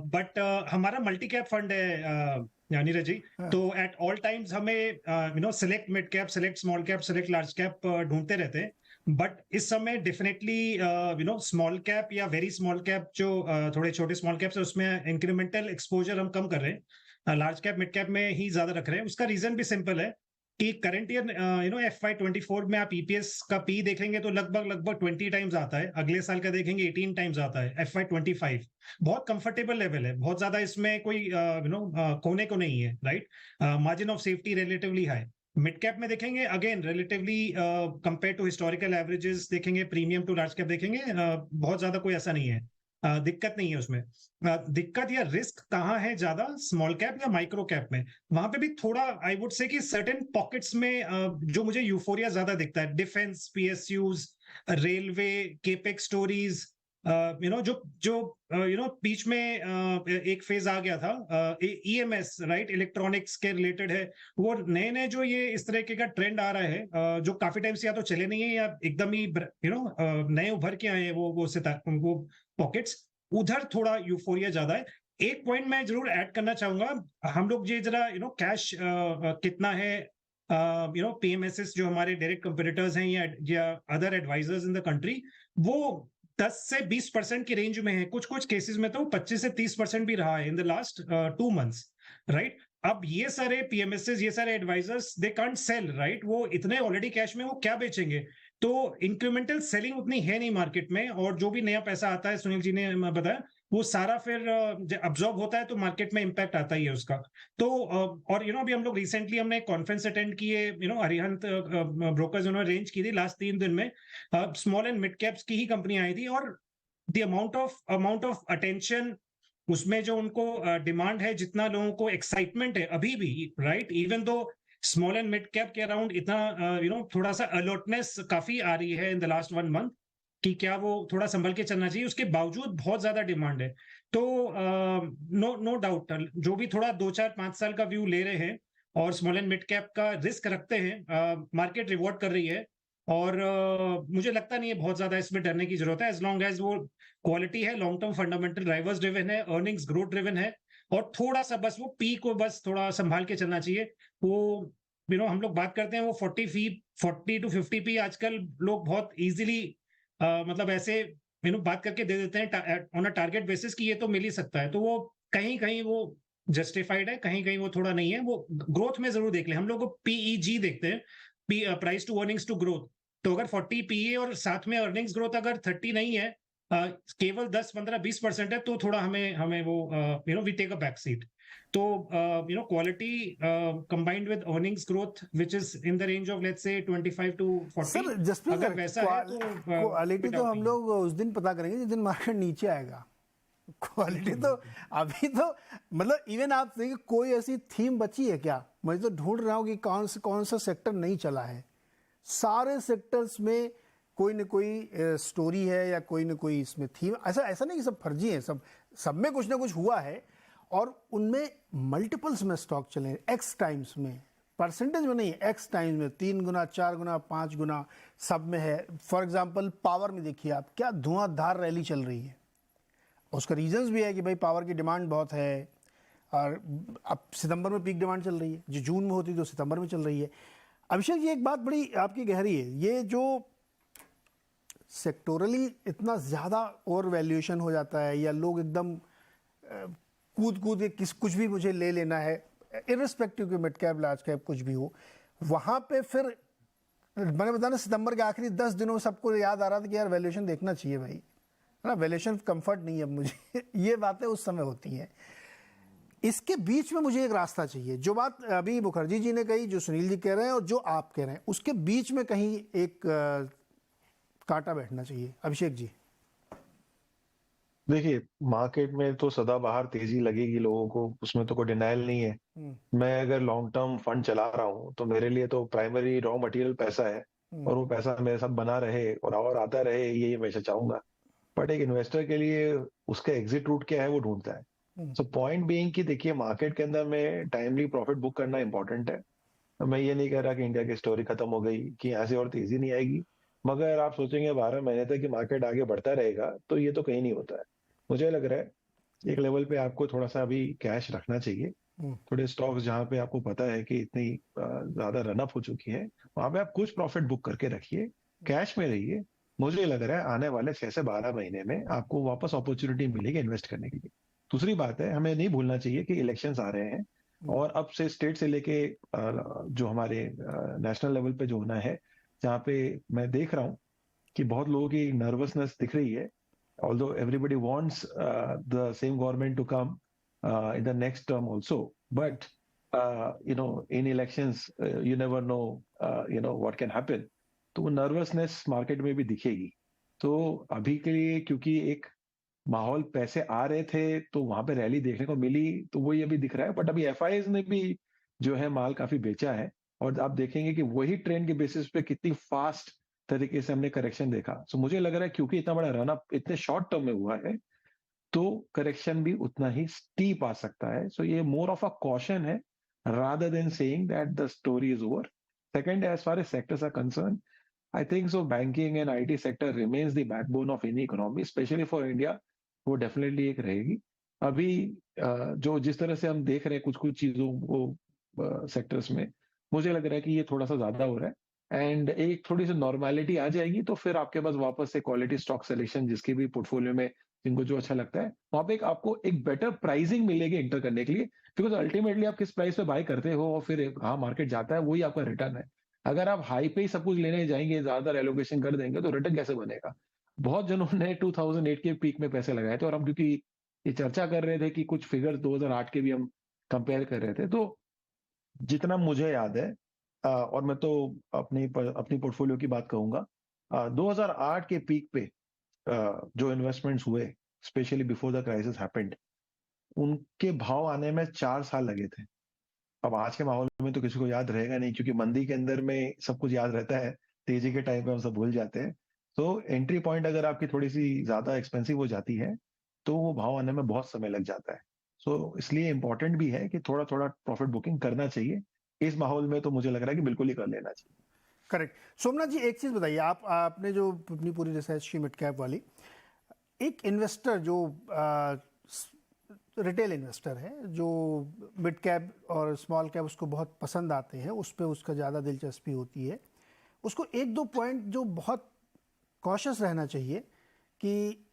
S5: बट हमारा मल्टी कैप फंड है नीरज जी, तो एट ऑल टाइम्स हमें select mid cap, select small cap, select large cap ढूंढते रहते हैं। बट इस समय डेफिनेटली स्मॉल कैप या वेरी स्मॉल कैप जो थोड़े छोटे स्मॉल कैप्स है उसमें इंक्रीमेंटल एक्सपोजर हम कम कर रहे हैं, लार्ज कैप मिड कैप में ही ज्यादा रख रहे हैं। उसका रीजन भी सिंपल है कि करंट ईयर FY24 में आप EPS का P देखेंगे तो लगभग 20 टाइम्स आता है, अगले साल का देखेंगे 18 टाइम्स आता है। FY25 बहुत कंफर्टेबल लेवल है, बहुत ज्यादा इसमें कोई खोने को नहीं है, right. Margin of safety relatively high. Mid cap में देखेंगे again relatively compare to historical averages देखेंगे, प्रीमियम टू लार्ज कैप देखेंगे, बहुत ज्यादा कोई ऐसा नहीं है, दिक्कत नहीं है उसमें। दिक्कत या रिस्क कहाँ है ज्यादा, स्मॉल कैप या माइक्रो कैप में? वहां पे भी थोड़ा आई वुड से कि सर्टेन पॉकेट्स में जो मुझे यूफोरिया ज्यादा दिखता है, defence, PSUs, railway, capex stories, जो बीच में एक फेज आ गया था EMS, राइट, इलेक्ट्रॉनिक्स के रिलेटेड है, वो नए जो ये इस तरीके का ट्रेंड आ रहा है जो काफी टाइम से या तो चले नहीं है या एकदम ही नए उभर के आए हैं वो पॉकेट्स, उधर थोड़ा यूफोरिया ज्यादा है। एक पॉइंट मैं जरूर ऐड करना चाहूंगा, हम लोग ये जरा कैश कितना है PMSs जो हमारे डायरेक्ट कंपटीटर्स हैं या other advisors in the country, वो 10 से 20% की रेंज में है, कुछ केसेस में तो 25 से 30% भी रहा है in the last 2 months, right. अब ये सारे PMSs, ये सारे advisors, they can't sell, right, वो इतने ऑलरेडी कैश में, वो क्या बेचेंगे? तो इंक्रीमेंटल सेलिंग उतनी है नहीं मार्केट में, और जो भी नया पैसा आता है, सुनील जी ने बताया, वो सारा फिर अब्सॉर्ब होता है तो मार्केट में इंपैक्ट आता ही है उसका। तो और अभी हम लोग रिसेंटली हमने कॉन्फ्रेंस अटेंड किए, अरिहंत ब्रोकर्स उन्होंने रेंज की थी लास्ट 3 दिन में, स्मॉल एंड मिड कैप्स की ही कंपनी आई थी, और द अमाउंट ऑफ अटेंशन उसमें जो उनको डिमांड है, जितना लोगों को एक्साइटमेंट है अभी भी, right, even though small and mid cap के अराउंड इतना थोड़ा सा अलर्टनेस काफी आ रही है इन द लास्ट 1 month कि क्या वो थोड़ा संभल के चलना चाहिए, उसके बावजूद बहुत ज्यादा डिमांड है। तो नो डाउट जो भी थोड़ा 2, 4, 5 साल का व्यू ले रहे हैं और स्मॉल एंड मिड कैप का रिस्क रखते हैं, मार्केट रिवॉर्ड कर रही है। और मुझे लगता नहीं है बहुत ज्यादा इसमें डरने की जरूरत है, एज लॉन्ग एज वो क्वालिटी है, long term fundamental drivers driven है, अर्निंग्स ग्रोथ ड्रिवन है, और थोड़ा सा बस वो पी को बस थोड़ा संभाल के चलना चाहिए। वो हम लोग बात करते हैं वो 40 to 50 पी आजकल लोग बहुत इजीली मतलब ऐसे बात करके दे देते हैं ऑन अ टारगेट बेसिस कि ये तो मिल ही सकता है। तो वो कहीं कहीं वो जस्टिफाइड है, कहीं कहीं वो थोड़ा नहीं है। वो ग्रोथ में जरूर देख ले, हम लोग को पीईजी देखते हैं, price to earnings to growth. तो अगर 40 पीए और साथ में अर्निंग्स ग्रोथ अगर 30 नहीं है, केवल 10, 15, 20% है, तो थोड़ा हमें वो we take a back seat. तो quality combined with earnings growth which is in the range of let's say 25 to 40,
S1: sir Jasprit
S5: अगर
S1: सर,
S5: वैसा है तो
S1: क्वालिटी तो हम लोग उस दिन पता करेंगे जिस दिन मार्केट नीचे आएगा। क्वालिटी तो अभी तो मतलब इवन आप देखिए कोई ऐसी थीम बची है क्या? मैं तो ढूंढ रहा हूँ कि कौन सा सेक्टर नहीं चला है। सारे सेक्टर्स में कोई न कोई स्टोरी है या कोई न कोई इसमें थीम। ऐसा नहीं कि सब फर्जी है, सब में कुछ ना कुछ हुआ है, और उनमें मल्टीपल्स में स्टॉक चले, एक्स टाइम्स में, परसेंटेज में नहीं, एक्स टाइम्स में 3 गुना, 4 गुना, 5 गुना सब में है। फॉर एग्जांपल पावर में देखिए आप, क्या धुआंधार रैली चल रही है। उसका रीजंस भी है कि भाई पावर की डिमांड बहुत है, और अब सितंबर में पीक डिमांड चल रही है, जो जून में होती तो सितंबर में चल रही है। अभिषेक जी, एक बात बड़ी आपकी गहरी है, ये जो सेक्टोरली इतना ज़्यादा ओवर वैल्यूएशन हो जाता है, या लोग एकदम कूद के कुछ भी मुझे ले लेना है, इर्रिस्पेक्टिव कि मिड कैप लार्ज कैप कुछ भी हो, वहाँ पे फिर मैंने बताया सितंबर के आखिरी 10 दिनों में सबको याद आ रहा था कि यार वैल्यूएशन देखना चाहिए भाई, है ना, वैल्यूएशन कंफर्ट नहीं है मुझे ये बातें उस समय होती हैं। इसके बीच में मुझे एक रास्ता चाहिए। जो बात अभी मुखर्जी जी ने कही, जो सुनील जी कह रहे हैं और जो आप कह रहे हैं, उसके बीच में कहीं एक कांटा बैठना चाहिए। अभिषेक जी
S3: देखिए, मार्केट में तो सदाबहार तेजी लगेगी लोगों को, उसमें तो कोई डिनाइल नहीं है। मैं अगर लॉन्ग टर्म फंड चला रहा हूँ तो मेरे लिए तो प्राइमरी रॉ मटेरियल पैसा है, और वो पैसा मेरे साथ बना रहे और आता रहे, ये हमेशा चाहूंगा। बट एक इन्वेस्टर के लिए उसका एग्जिट रूट क्या है वो ढूंढता है। सो पॉइंट बीइंग कि देखिए, मार्केट के अंदर में टाइमली प्रॉफिट बुक करना इंपॉर्टेंट है। मैं ये नहीं कह रहा कि इंडिया की स्टोरी खत्म हो गई, कि यहाँ से और तेजी नहीं आएगी, मगर आप सोचेंगे 12 महीने तक कि मार्केट आगे बढ़ता रहेगा, तो ये तो कहीं नहीं होता है। मुझे लग रहा है एक लेवल पे आपको थोड़ा सा अभी कैश रखना चाहिए। थोड़े स्टॉक्स जहां पे आपको पता है कि इतनी ज्यादा रनअप हो चुकी है, वहां पे आप कुछ प्रॉफिट बुक करके रखिए, कैश में रहिए। मुझे लग रहा है आने वाले 6 से 12 महीने में आपको वापस अपॉर्चुनिटी मिलेगी इन्वेस्ट करने के लिए। दूसरी बात है, हमें नहीं भूलना चाहिए कि इलेक्शंस आ रहे हैं, और अब से स्टेट से लेके जो हमारे नेशनल लेवल पे जो होना है, जहाँ पे मैं देख रहा हूँ कि बहुत लोगों की नर्वसनेस दिख रही है। Although everybody wants the same government to come in the next term also, but in elections you never know what can happen. तो वो नर्वसनेस मार्केट में भी दिखेगी। तो अभी के लिए क्योंकि एक माहौल, पैसे आ रहे थे तो वहां पे रैली देखने को मिली, तो वही अभी दिख रहा है। बट अभी एफआईआईज ने भी जो है माल काफी बेचा है, और आप देखेंगे कि वही ट्रेंड के बेसिस पे कितनी फास्ट तरीके से हमने करेक्शन देखा। सो मुझे लग रहा है क्योंकि इतना बड़ा रन अप इतने शॉर्ट टर्म में हुआ है, तो करेक्शन भी उतना ही स्टीप आ सकता है। सो ये मोर ऑफ अ कॉशन है rather than saying that the story is over. Second, as far as sectors are concerned, I think so banking and IT sector remains the backbone of any economy, especially for India. वो definitely एक रहेगी। अभी जो जिस तरह से हम देख रहे हैं कुछ चीजों को सेक्टर्स में, मुझे लग रहा है कि ये थोड़ा सा ज्यादा हो रहा है, एंड एक थोड़ी सी नॉर्मेलिटी आ जाएगी तो फिर आपके पास वापस से क्वालिटी स्टॉक सिलेक्शन, जिसके भी पोर्टफोलियो में जिनको जो अच्छा लगता है, वहां पे आपको एक बेटर प्राइसिंग मिलेगी एंटर करने के लिए। बिकॉज अल्टीमेटली आप किस प्राइस पे बाय करते हो और फिर हाँ मार्केट जाता है, वही आपका रिटर्न है। अगर आप हाई पे ही सब कुछ लेने जाएंगे, ज्यादा एलोकेशन कर देंगे, तो रिटर्न कैसे बनेगा? बहुत जनों ने 2008 के पीक में पैसे लगाए थे, और हम क्योंकि ये चर्चा कर रहे थे कि कुछ फिगर 2008 के भी हम कंपेयर कर रहे थे, तो जितना मुझे याद है, और मैं तो अपनी पोर्टफोलियो की बात कहूंगा, 2008 के पीक पे जो इन्वेस्टमेंट्स हुए, specially before the crisis happened, उनके भाव आने में 4 साल लगे थे। अब आज के माहौल में तो किसी को याद रहेगा नहीं, क्योंकि मंदी के अंदर में सब कुछ याद रहता है, तेजी के टाइम पे हम सब भूल जाते हैं। तो एंट्री पॉइंट अगर आपकी थोड़ी सी ज्यादा एक्सपेंसिव हो जाती है, तो वो भाव आने में बहुत समय लग जाता है। सो इसलिए इंपॉर्टेंट भी है कि थोड़ा थोड़ा प्रॉफिट बुकिंग करना चाहिए। इस माहौल में तो मुझे लग रहा है कि बिल्कुल ही कर लेना चाहिए।
S1: करेक्ट। सोमनाथ जी, एक चीज़ बताइए, आपने जो अपनी पूरी रिसर्च की मिड कैप वाली, एक इन्वेस्टर जो रिटेल इन्वेस्टर है, जो मिड कैप और स्मॉल कैप उसको बहुत पसंद आते हैं, उस पर उसका ज़्यादा दिलचस्पी होती है, उसको एक दो पॉइंट जो बहुत कॉशियस रहना चाहिए कि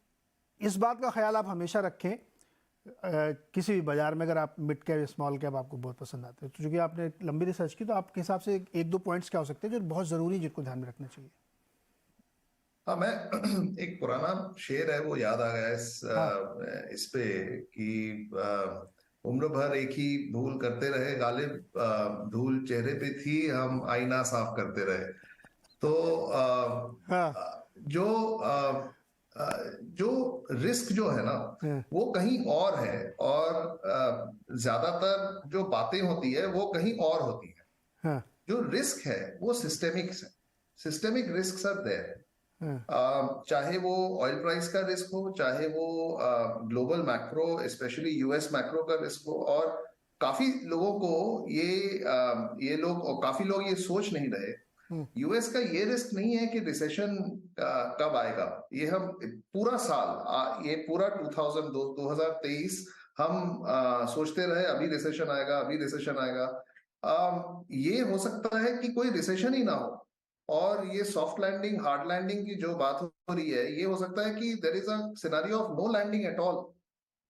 S1: इस बात का ख्याल आप हमेशा रखें किसी भी बाजार में, अगर आप मिड कैप या स्मॉल कैप आपको बहुत पसंद आते हैं, तो चूँकि आपने लंबी रिसर्च की, तो आपके हिसाब से एक दो पॉइंट्स क्या हो सकते हैं जो बहुत ज़रूरी, जिनको ध्यान में रखना चाहिए?
S4: हाँ, मैं एक पुराना शेर है वो याद आ गया इस पे कि उम्र भर एक ही भूल करते रहे गालिब, धूल चेहरे पे थी हम आईना साफ करते रहे। तो
S1: हाँ।
S4: जो रिस्क जो है ना वो कहीं और है, और ज्यादातर जो बातें होती है वो कहीं और होती है।
S1: हाँ।
S4: जो रिस्क है वो सिस्टेमिक रिस्क आर देयर। चाहे वो ऑयल प्राइस का रिस्क हो, चाहे वो global macro specially US macro का रिस्क हो, और काफी लोगों को ये लोग और काफी लोग ये सोच नहीं रहे, यूएस का ये रिस्क नहीं है कि रिसेशन कब आएगा। ये हम पूरा साल ये पूरा 2023 हम सोचते रहे अभी रिसेशन आएगा, अभी रिसेशन आएगा। ये हो सकता है कि कोई रिसेशन ही ना हो, और ये सॉफ्ट लैंडिंग हार्ड लैंडिंग की जो बात हो रही है, ये हो सकता है कि there is a scenario of no landing at all.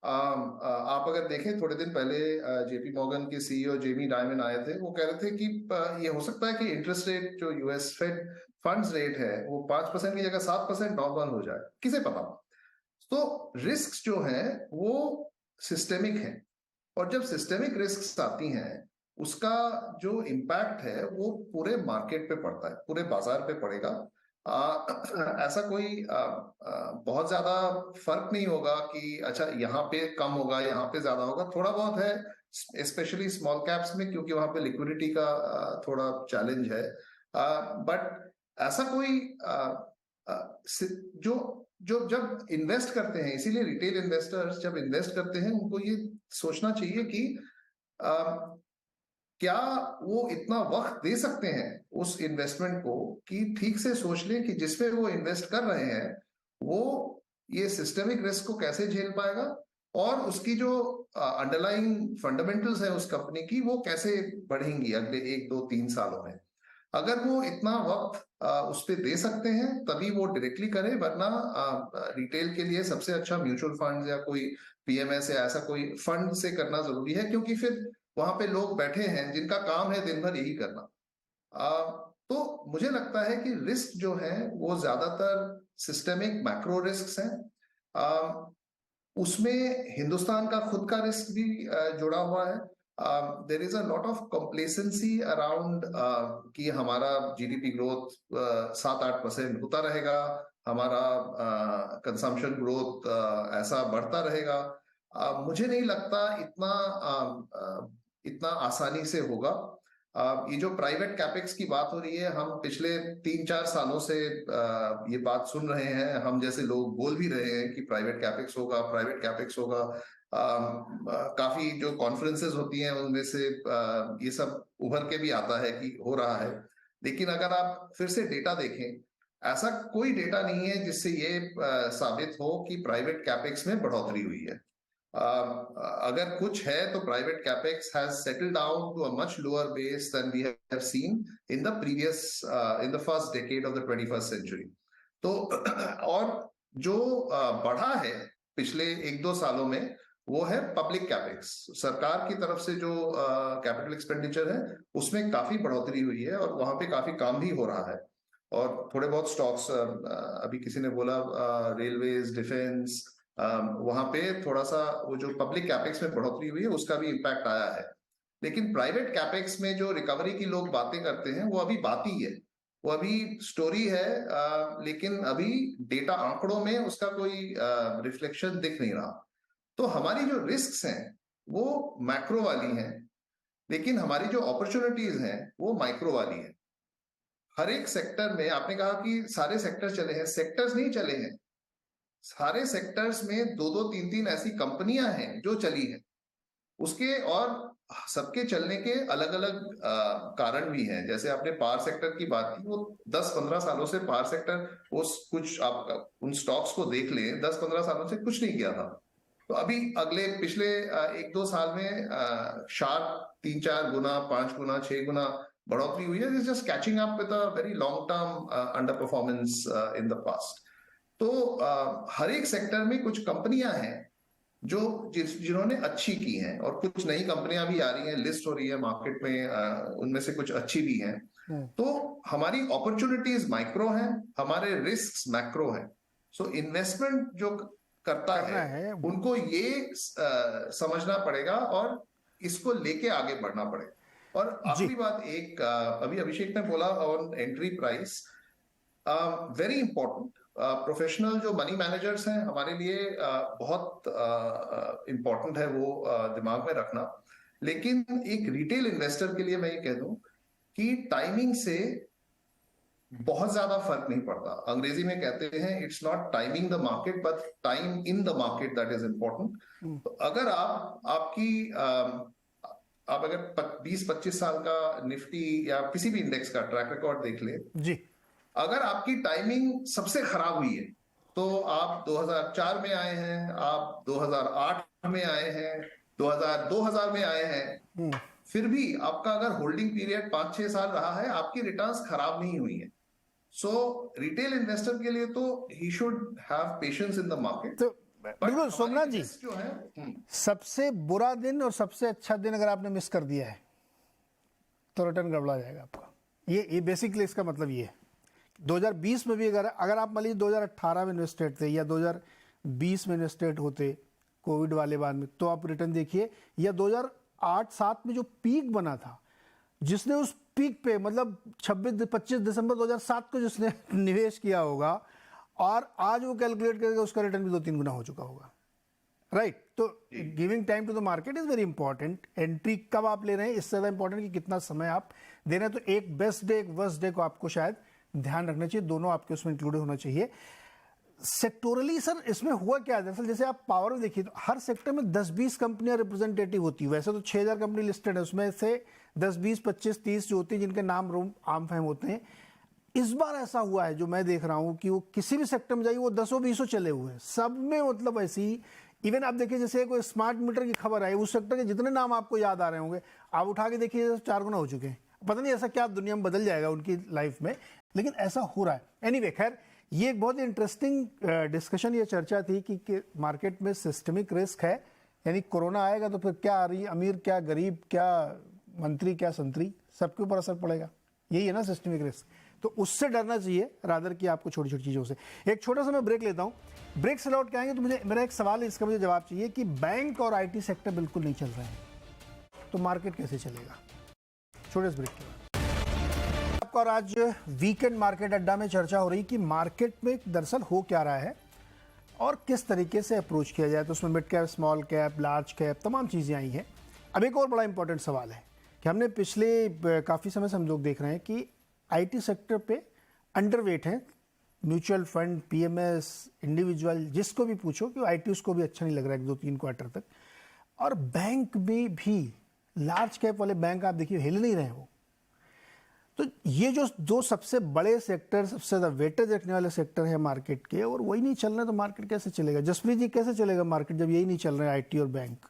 S4: आप अगर देखें, थोड़े दिन पहले जेपी मॉर्गन के सीईओ जेमी डायमन आए थे, वो कह रहे थे कि ये हो सकता है कि इंटरेस्ट रेट जो यूएस फेड फंड्स रेट है वो 5% की जगह 7% नॉर्मल हो जाए, किसे पता। तो रिस्क जो है वो सिस्टेमिक है, और जब सिस्टेमिक रिस्क आती हैं उसका जो इम्पैक्ट है वो पूरे मार्केट पे पड़ता है, पूरे बाजार पे पड़ेगा। ऐसा कोई बहुत ज्यादा फर्क नहीं होगा कि अच्छा यहाँ पे कम होगा यहाँ पे ज्यादा होगा, थोड़ा बहुत है स्पेशली स्मॉल कैप्स में, क्योंकि वहां पे लिक्विडिटी का थोड़ा चैलेंज है। बट ऐसा कोई जो जो जब इन्वेस्ट करते हैं, इसीलिए रिटेल इन्वेस्टर्स जब इन्वेस्ट करते हैं उनको ये सोचना चाहिए कि क्या वो इतना वक्त दे सकते हैं उस इन्वेस्टमेंट को कि ठीक से सोच लें कि जिसमें वो इन्वेस्ट कर रहे हैं वो ये सिस्टेमिक रिस्क को कैसे झेल पाएगा, और उसकी जो अंडरलाइंग फंडामेंटल्स है उस कंपनी की वो कैसे बढ़ेंगी अगले 1-2-3 सालों में। अगर वो इतना वक्त उस पर दे सकते हैं तभी वो डायरेक्टली करें, वरना रिटेल के लिए सबसे अच्छा म्यूचुअल फंड या कोई पीएमएस या ऐसा कोई फंड से करना जरूरी है, क्योंकि फिर वहां पे लोग बैठे हैं जिनका काम है दिन भर यही करना। तो मुझे लगता है कि रिस्क जो है वो ज्यादातर सिस्टेमिक मैक्रो रिस्क हैं। उसमें हिंदुस्तान का खुद का रिस्क भी जुड़ा हुआ है। There is a lot of complacency around कि हमारा जीडीपी ग्रोथ 7-8% होता रहेगा, हमारा कंजम्पशन ग्रोथ ऐसा बढ़ता रहेगा। मुझे नहीं लगता इतना आसानी से होगा। ये जो प्राइवेट कैपेक्स की बात हो रही है, हम पिछले 3-4 सालों से ये बात सुन रहे हैं, हम जैसे लोग बोल भी रहे हैं कि प्राइवेट कैपेक्स होगा, प्राइवेट कैपेक्स होगा। काफी जो कॉन्फ्रेंसेस होती हैं उनमें से ये सब उभर के भी आता है कि हो रहा है, लेकिन अगर आप फिर से डेटा देखें, ऐसा कोई डेटा नहीं है जिससे ये साबित हो कि प्राइवेट कैपेक्स में बढ़ोतरी हुई है। अगर कुछ है तो private capex has settled down to a much lower base than we have seen in the previous in the first decade of the 21st century. तो और जो बढ़ा है पिछले 1-2 सालों में वो है पब्लिक कैपेक्स। सरकार की तरफ से जो कैपिटल एक्सपेंडिचर है उसमें काफी बढ़ोतरी हुई है, और वहां पे काफी काम भी हो रहा है, और थोड़े बहुत स्टॉक्स अभी किसी ने बोला रेलवेज, डिफेंस, वहां पे थोड़ा सा वो जो पब्लिक कैपेक्स में बढ़ोतरी हुई है उसका भी इम्पैक्ट आया है। लेकिन प्राइवेट कैपेक्स में जो रिकवरी की लोग बातें करते हैं वो अभी बात ही है, वो अभी स्टोरी है, लेकिन अभी डेटा आंकड़ों में उसका कोई रिफ्लेक्शन दिख नहीं रहा। तो हमारी जो रिस्क हैं वो मैक्रो वाली हैं, लेकिन हमारी जो अपॉर्चुनिटीज हैं वो माइक्रो वाली है। हर एक सेक्टर में, आपने कहा कि सारे सेक्टर चले हैं, सेक्टर्स नहीं चले हैं, सारे सेक्टर्स में 2-2, 3-3 ऐसी कंपनियां हैं जो चली हैं उसके, और सबके चलने के अलग अलग कारण भी हैं। जैसे आपने पावर सेक्टर की बात की, वो 10-15 सालों से पावर सेक्टर उस कुछ आप उन स्टॉक्स को देख लें, 10-15 सालों से कुछ नहीं किया था। तो अभी अगले पिछले 1-2 साल में शार्प 3-4 गुना, 5 गुना, 6 गुना बढ़ोतरी हुई है। Just catching up with a very long term under performance in the past. तो हर एक सेक्टर में कुछ कंपनियां हैं जो जिन्होंने अच्छी की हैं, और कुछ नई कंपनियां भी आ रही हैं, लिस्ट हो रही है मार्केट में, उनमें से कुछ अच्छी भी हैं। तो हमारी अपॉर्चुनिटीज माइक्रो हैं, हमारे रिस्क मैक्रो हैं। सो इन्वेस्टमेंट जो करता है उनको ये समझना पड़ेगा और इसको लेके आगे बढ़ना पड़ेगा। और आखिरी बात, एक अभी अभिषेक ने बोला on entry price, very important. Professional जो मनी मैनेजर्स हैं हमारे लिए बहुत इंपॉर्टेंट है वो दिमाग में रखना। लेकिन एक रिटेल इन्वेस्टर के लिए मैं ये कह दूं कि टाइमिंग से बहुत ज्यादा फर्क नहीं पड़ता। अंग्रेजी में कहते हैं it's not timing the market but time in the market that is important. तो अगर आप अगर 20-25 साल का निफ्टी या किसी भी इंडेक्स का ट्रैक रिकॉर्ड देख ले जी, अगर आपकी टाइमिंग सबसे खराब हुई है तो आप 2004 में आए हैं, आप 2008 में आए हैं, 2000 में आए हैं, फिर भी आपका अगर होल्डिंग पीरियड 5-6 साल रहा है, आपकी रिटर्न्स खराब नहीं हुई है। सो रिटेल इन्वेस्टर के लिए तो he should have patience in the market.
S1: तो बिल्कुल सोमनाथ जी, जो है सबसे बुरा दिन और सबसे अच्छा दिन अगर आपने मिस कर दिया है तो रिटर्न गड़बड़ा जाएगा आपका। ये बेसिकली इसका मतलब ये है। 2020 में भी अगर आप मान लीजिए 2018 में इन्वेस्टेड थे या 2020 में इन्वेस्टेड होते कोविड वाले बाद में, तो आप रिटर्न देखिए, या 2008-7 में जो पीक बना था, जिसने उस पीक पे मतलब 25 दिसंबर 2007 को जिसने निवेश किया होगा, और आज वो कैलकुलेट करके उसका रिटर्न भी 2-3 गुना हो चुका होगा, राइट। तो giving time to the market is very important. Entry कब आप ले रहे हैं इससे ज़्यादा इंपॉर्टेंट कि कितना समय आप दे रहे हैं। तो एक बेस्ट डे, एक वर्स्ट डे को आपको शायद ध्यान रखना चाहिए, दोनों आपके उसमें इंक्लूडेड होना चाहिए। सेक्टोरली सर इसमें हुआ क्या है, दरअसल जैसे आप पावर में देखिए तो हर सेक्टर में 10-20 कंपनियां रिप्रेजेंटेटिव होती है। वैसे तो 6000 कंपनी लिस्टेड है, उसमें से 10, 20, 25, 30 जो होती है जिनके नाम आम फहम होते हैं। इस बार ऐसा हुआ है जो मैं देख रहा हूं कि वो किसी भी सेक्टर में जाइए वो 10-20 चले हुए हैं सब में, मतलब ऐसी। इवन आप देखिए जैसे कोई स्मार्ट मीटर की खबर आई, उस सेक्टर के जितने नाम आपको याद आ रहे होंगे आप उठा के देखिए 4 गुना हो चुके हैं। पता नहीं ऐसा क्या दुनिया में बदल जाएगा उनकी लाइफ में, लेकिन ऐसा हो रहा है। एनीवे, खैर ये एक बहुत इंटरेस्टिंग डिस्कशन, ये चर्चा थी कि मार्केट में सिस्टमिक रिस्क है, यानी कोरोना आएगा तो फिर क्या अमीर क्या गरीब, क्या मंत्री क्या संतरी, सबके ऊपर असर पड़ेगा। यही है ना सिस्टमिक रिस्क। तो उससे डरना चाहिए रादर कि आपको छोटी छोटी चीज़ों से। एक छोटा सा मैं ब्रेक लेता हूँ, ब्रेक से लौट के आएंगे तो मेरा एक सवाल है, इसका मुझे जवाब चाहिए कि बैंक और IT सेक्टर बिल्कुल नहीं चल रहे हैं तो मार्केट कैसे चलेगा। छोटे से ब्रेक के बाद आपको, और आज वीकेंड मार्केट अड्डा में चर्चा हो रही कि मार्केट में दरअसल हो क्या रहा है और किस तरीके से अप्रोच किया जाए। तो उसमें mid cap, small cap, large cap, तमाम चीज़ें आई हैं। अब एक और बड़ा इंपॉर्टेंट सवाल है कि हमने पिछले काफ़ी समय से हम लोग देख रहे हैं कि IT सेक्टर पे अंडरवेट है। म्यूचुअल फंड, PMS, इंडिविजुअल, जिसको भी पूछो कि IT उसको भी अच्छा नहीं लग रहा है 2-3 क्वार्टर तक। और बैंक में भी लार्ज कैप वाले बैंक आप देखिए हिल नहीं रहे हैं वो। तो ये जो 2 सबसे बड़े सेक्टर, सबसे ज़्यादा वेटेज रखने वाले सेक्टर है मार्केट के, और वही नहीं चल रहे तो मार्केट कैसे चलेगा। जसप्रीत जी, कैसे चलेगा मार्केट जब यही नहीं चल रहा है IT और बैंक?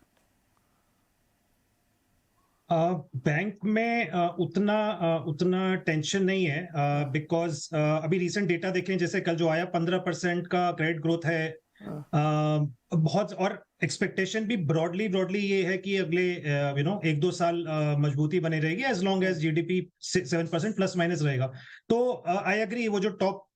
S5: बैंक में उतना टेंशन नहीं है, बिकॉज अभी रीसेंट डेटा देखें, जैसे कल जो आया 15% का क्रेडिट ग्रोथ है, बहुत, और एक्सपेक्टेशन भी ब्रॉडली ये है कि अगले 1-2 साल मजबूती बनी रहेगी, as long as GDP 7% plus minus रहेगा। तो आई एग्री, वो जो top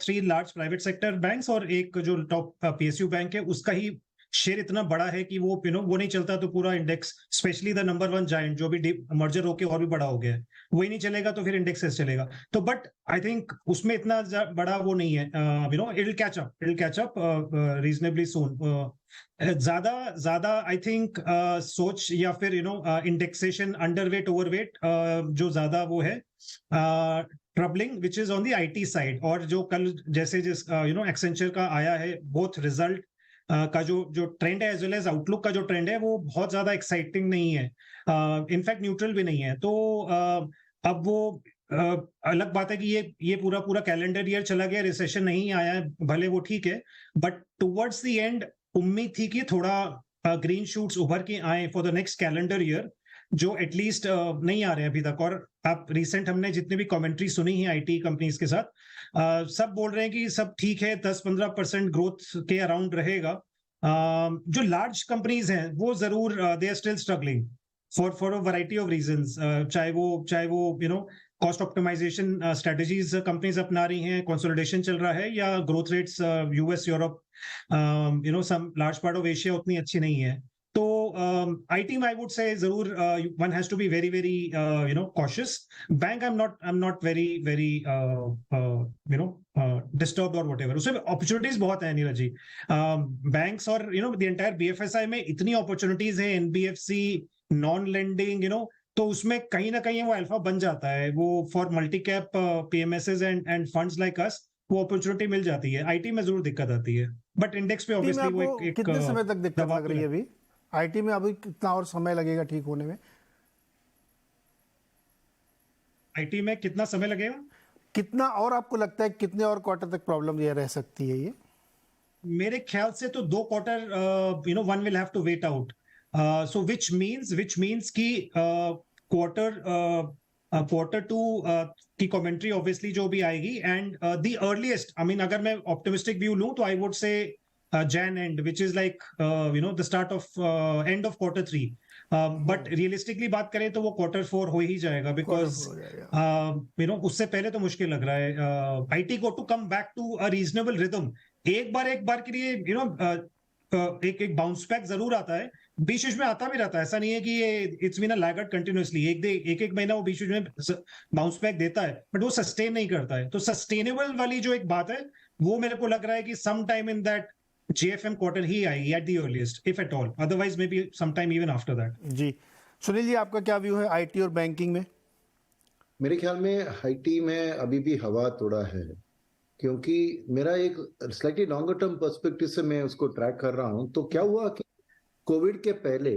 S5: 3 large private sector banks और एक जो टॉप PSU बैंक है, उसका ही शेयर इतना बड़ा है कि वो वो नहीं चलता तो पूरा index, specially the number 1 giant जो भी मर्जर होके और भी बड़ा हो गया है, वही नहीं चलेगा तो फिर इंडेक्स कैसे चलेगा। तो बट आई थिंक उसमें इतना बड़ा वो नहीं है, it will catch up reasonably soon. ज्यादा आई थिंक सोच या फिर इंडेक्सेशन अंडरवेट ओवरवेट जो ज्यादा वो है troubling, which is on the IT side. और जो कल जैसे एक्सेंचर का आया है बोथ रिजल्ट का जो ट्रेंड है एज वेल एज आउटलुक का जो ट्रेंड है वो बहुत ज्यादा एक्साइटिंग नहीं है, इनफैक्ट न्यूट्रल भी नहीं है। तो अब वो अलग बात है कि ये पूरा कैलेंडर ईयर चला गया, रिसेशन नहीं आया है, भले वो ठीक है, बट टुवर्ड्स द एंड उम्मीद थी कि थोड़ा ग्रीन शूट्स उभर के आए for the next calendar year, जो एटलीस्ट नहीं आ रहे अभी तक। और आप रिसेंट हमने जितनी भी कमेंट्री सुनी है आईटी कंपनीज के साथ, सब बोल रहे हैं कि सब ठीक है, 10-15% ग्रोथ के अराउंड रहेगा। जो लार्ज कंपनीज हैं वो जरूर they are still struggling for a variety of reasons, चाहे वो कॉस्ट ऑप्टिमाइजेशन स्ट्रेटजीज कंपनीज अपना रही हैं, कंसोलिडेशन चल रहा है, या growth rates US, Europe, some large part of Asia उतनी अच्छी नहीं है। तो आईटी में आई वुड से जरूर one has to be very very cautious. Bank I am not very disturbed और व्हाटएवर, उसमें अपॉर्चुनिटीज बहुत है नीरज जी। बैंक्स और द एंटायर बीएफएसआई में इतनी अपॉर्चुनिटीज है, एनबीएफसी, नॉन लेंडिंग, तो उसमें कहीं ना कहीं वो अल्फा बन जाता है, वो for multi cap PMSs and funds like us वो अपॉर्चुनिटी मिल जाती है। आईटी में जरूर दिक्कत आती है, बट इंडेक्स पे ऑब्वियसली वो एक
S1: कितने समय तक दिक्कत लग रही है अभी आईटी में? अभी कितना और समय लगेगा ठीक होने में?
S5: आईटी में कितना समय लगेगा?
S1: कितना और आपको लगता है कितने और क्वार्टर तक प्रॉब्लम ये रह सकती है? ये
S5: मेरे ख्याल से तो 2 quarter one will have to wait out, so which means कि क्वार्टर 2 की कमेंट्री ऑब्वियसली जो भी आएगी, and the earliest, I mean अगर मैं ऑप्टिमिस्टिक व्यू लूं तो I would say Jan end, which is like the start of end of quarter 3, but realistically बात करें तो वो quarter 4 हो ही जाएगा, because उससे पहले तो मुश्किल लग रहा है आईटी को to come back to a reasonable rhythm। एक बार के लिए एक बाउंस बैक जरूर आता है, बीच में आता भी रहता है, ऐसा नहीं है कि ये इट्स बीन अ लैगर्ड कंटिन्यूअसली, एक महीना वो बीच में बाउंस बैक देता है, बट वो सस्टेन नहीं करता है। तो सस्टेनेबल वाली जो एक बात है वो मेरे को लग रहा है कि some time in that JFM quarter ही आएगी at the earliest, if at all. Otherwise, maybe sometime even after that.
S1: जी सुनील जी, आपका क्या व्यू है आईटी और बैंकिंग में?
S2: मेरे ख्याल में आईटी में अभी भी हवा थोड़ा है, क्योंकि मेरा एक स्लाइटली लॉन्गर टर्म पर्सपेक्टिव से मैं उसको ट्रैक कर रहा हूं। तो क्या हुआ कि कोविड के पहले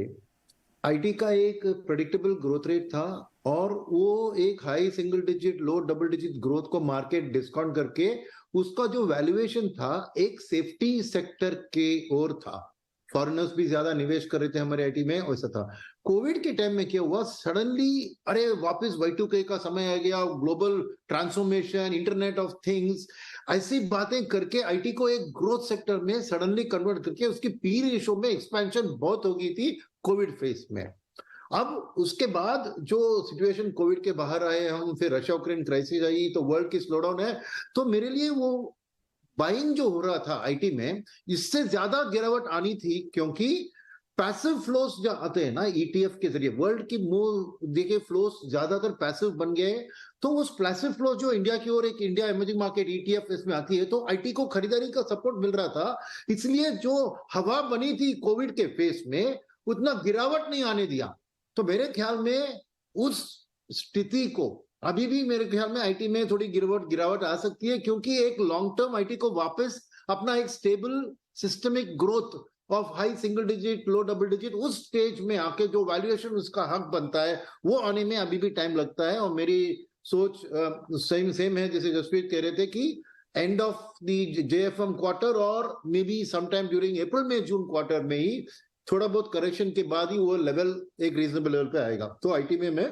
S2: आईटी का एक प्रेडिक्टेबल ग्रोथ रेट था, और वो एक हाई सिंगल डिजिट लो डबल डिजिट ग्रोथ को मार्केट डिस्काउंट करके उसका जो वैल्यूएशन था एक सेफ्टी सेक्टर के ओर था। फॉरेनर्स भी ज्यादा निवेश कर रहे थे हमारे आईटी में, वैसा था। कोविड के टाइम में क्या हुआ, सडनली अरे वापस Y2K का समय आ गया, global transformation, internet of things, ऐसी बातें करके आईटी को एक ग्रोथ सेक्टर में सडनली कन्वर्ट करके उसकी पी रेशो में एक्सपेंशन बहुत हो गई थी कोविड फेज में। अब उसके बाद जो सिचुएशन कोविड के बाहर आए हम, फिर रशिया यूक्रेन क्राइसिस आई, तो वर्ल्ड की स्लोडाउन है, तो मेरे लिए वो बाइंग जो हो रहा था आईटी में इससे ज्यादा गिरावट आनी थी, क्योंकि पैसिव फ्लोस जो आते हैं ना ईटीएफ के जरिए, वर्ल्ड की मूल देखे फ्लोस ज्यादातर पैसिव बन गए। तो उस पैसिव फ्लो जो इंडिया की ओर एक इंडिया इमर्जिंग मार्केट ईटीएफ इसमें आती है, तो आईटी को खरीदारी का सपोर्ट मिल रहा था। इसलिए जो हवा बनी थी कोविड के फेस में उतना गिरावट नहीं आने दिया। तो मेरे ख्याल में उस स्थिति को अभी भी मेरे ख्याल में आईटी में थोड़ी गिरावट आ सकती है, क्योंकि एक लॉन्ग टर्म आईटी को वापस अपना एक stable systemic growth of high single digit low double digit उस स्टेज में आके जो वैल्यूएशन उसका हक बनता है वो आने में अभी भी टाइम लगता है। और मेरी सोच सेम है जैसे जसप्रीत कह रहे थे कि एंड ऑफ द जेएफएम क्वार्टर और मे बी समटाइम ड्यूरिंग अप्रैल में जून क्वार्टर में ही थोड़ा बहुत करेक्शन के बाद ही वो लेवल एक रीजनेबल लेवल पे आएगा। तो आईटी में मैं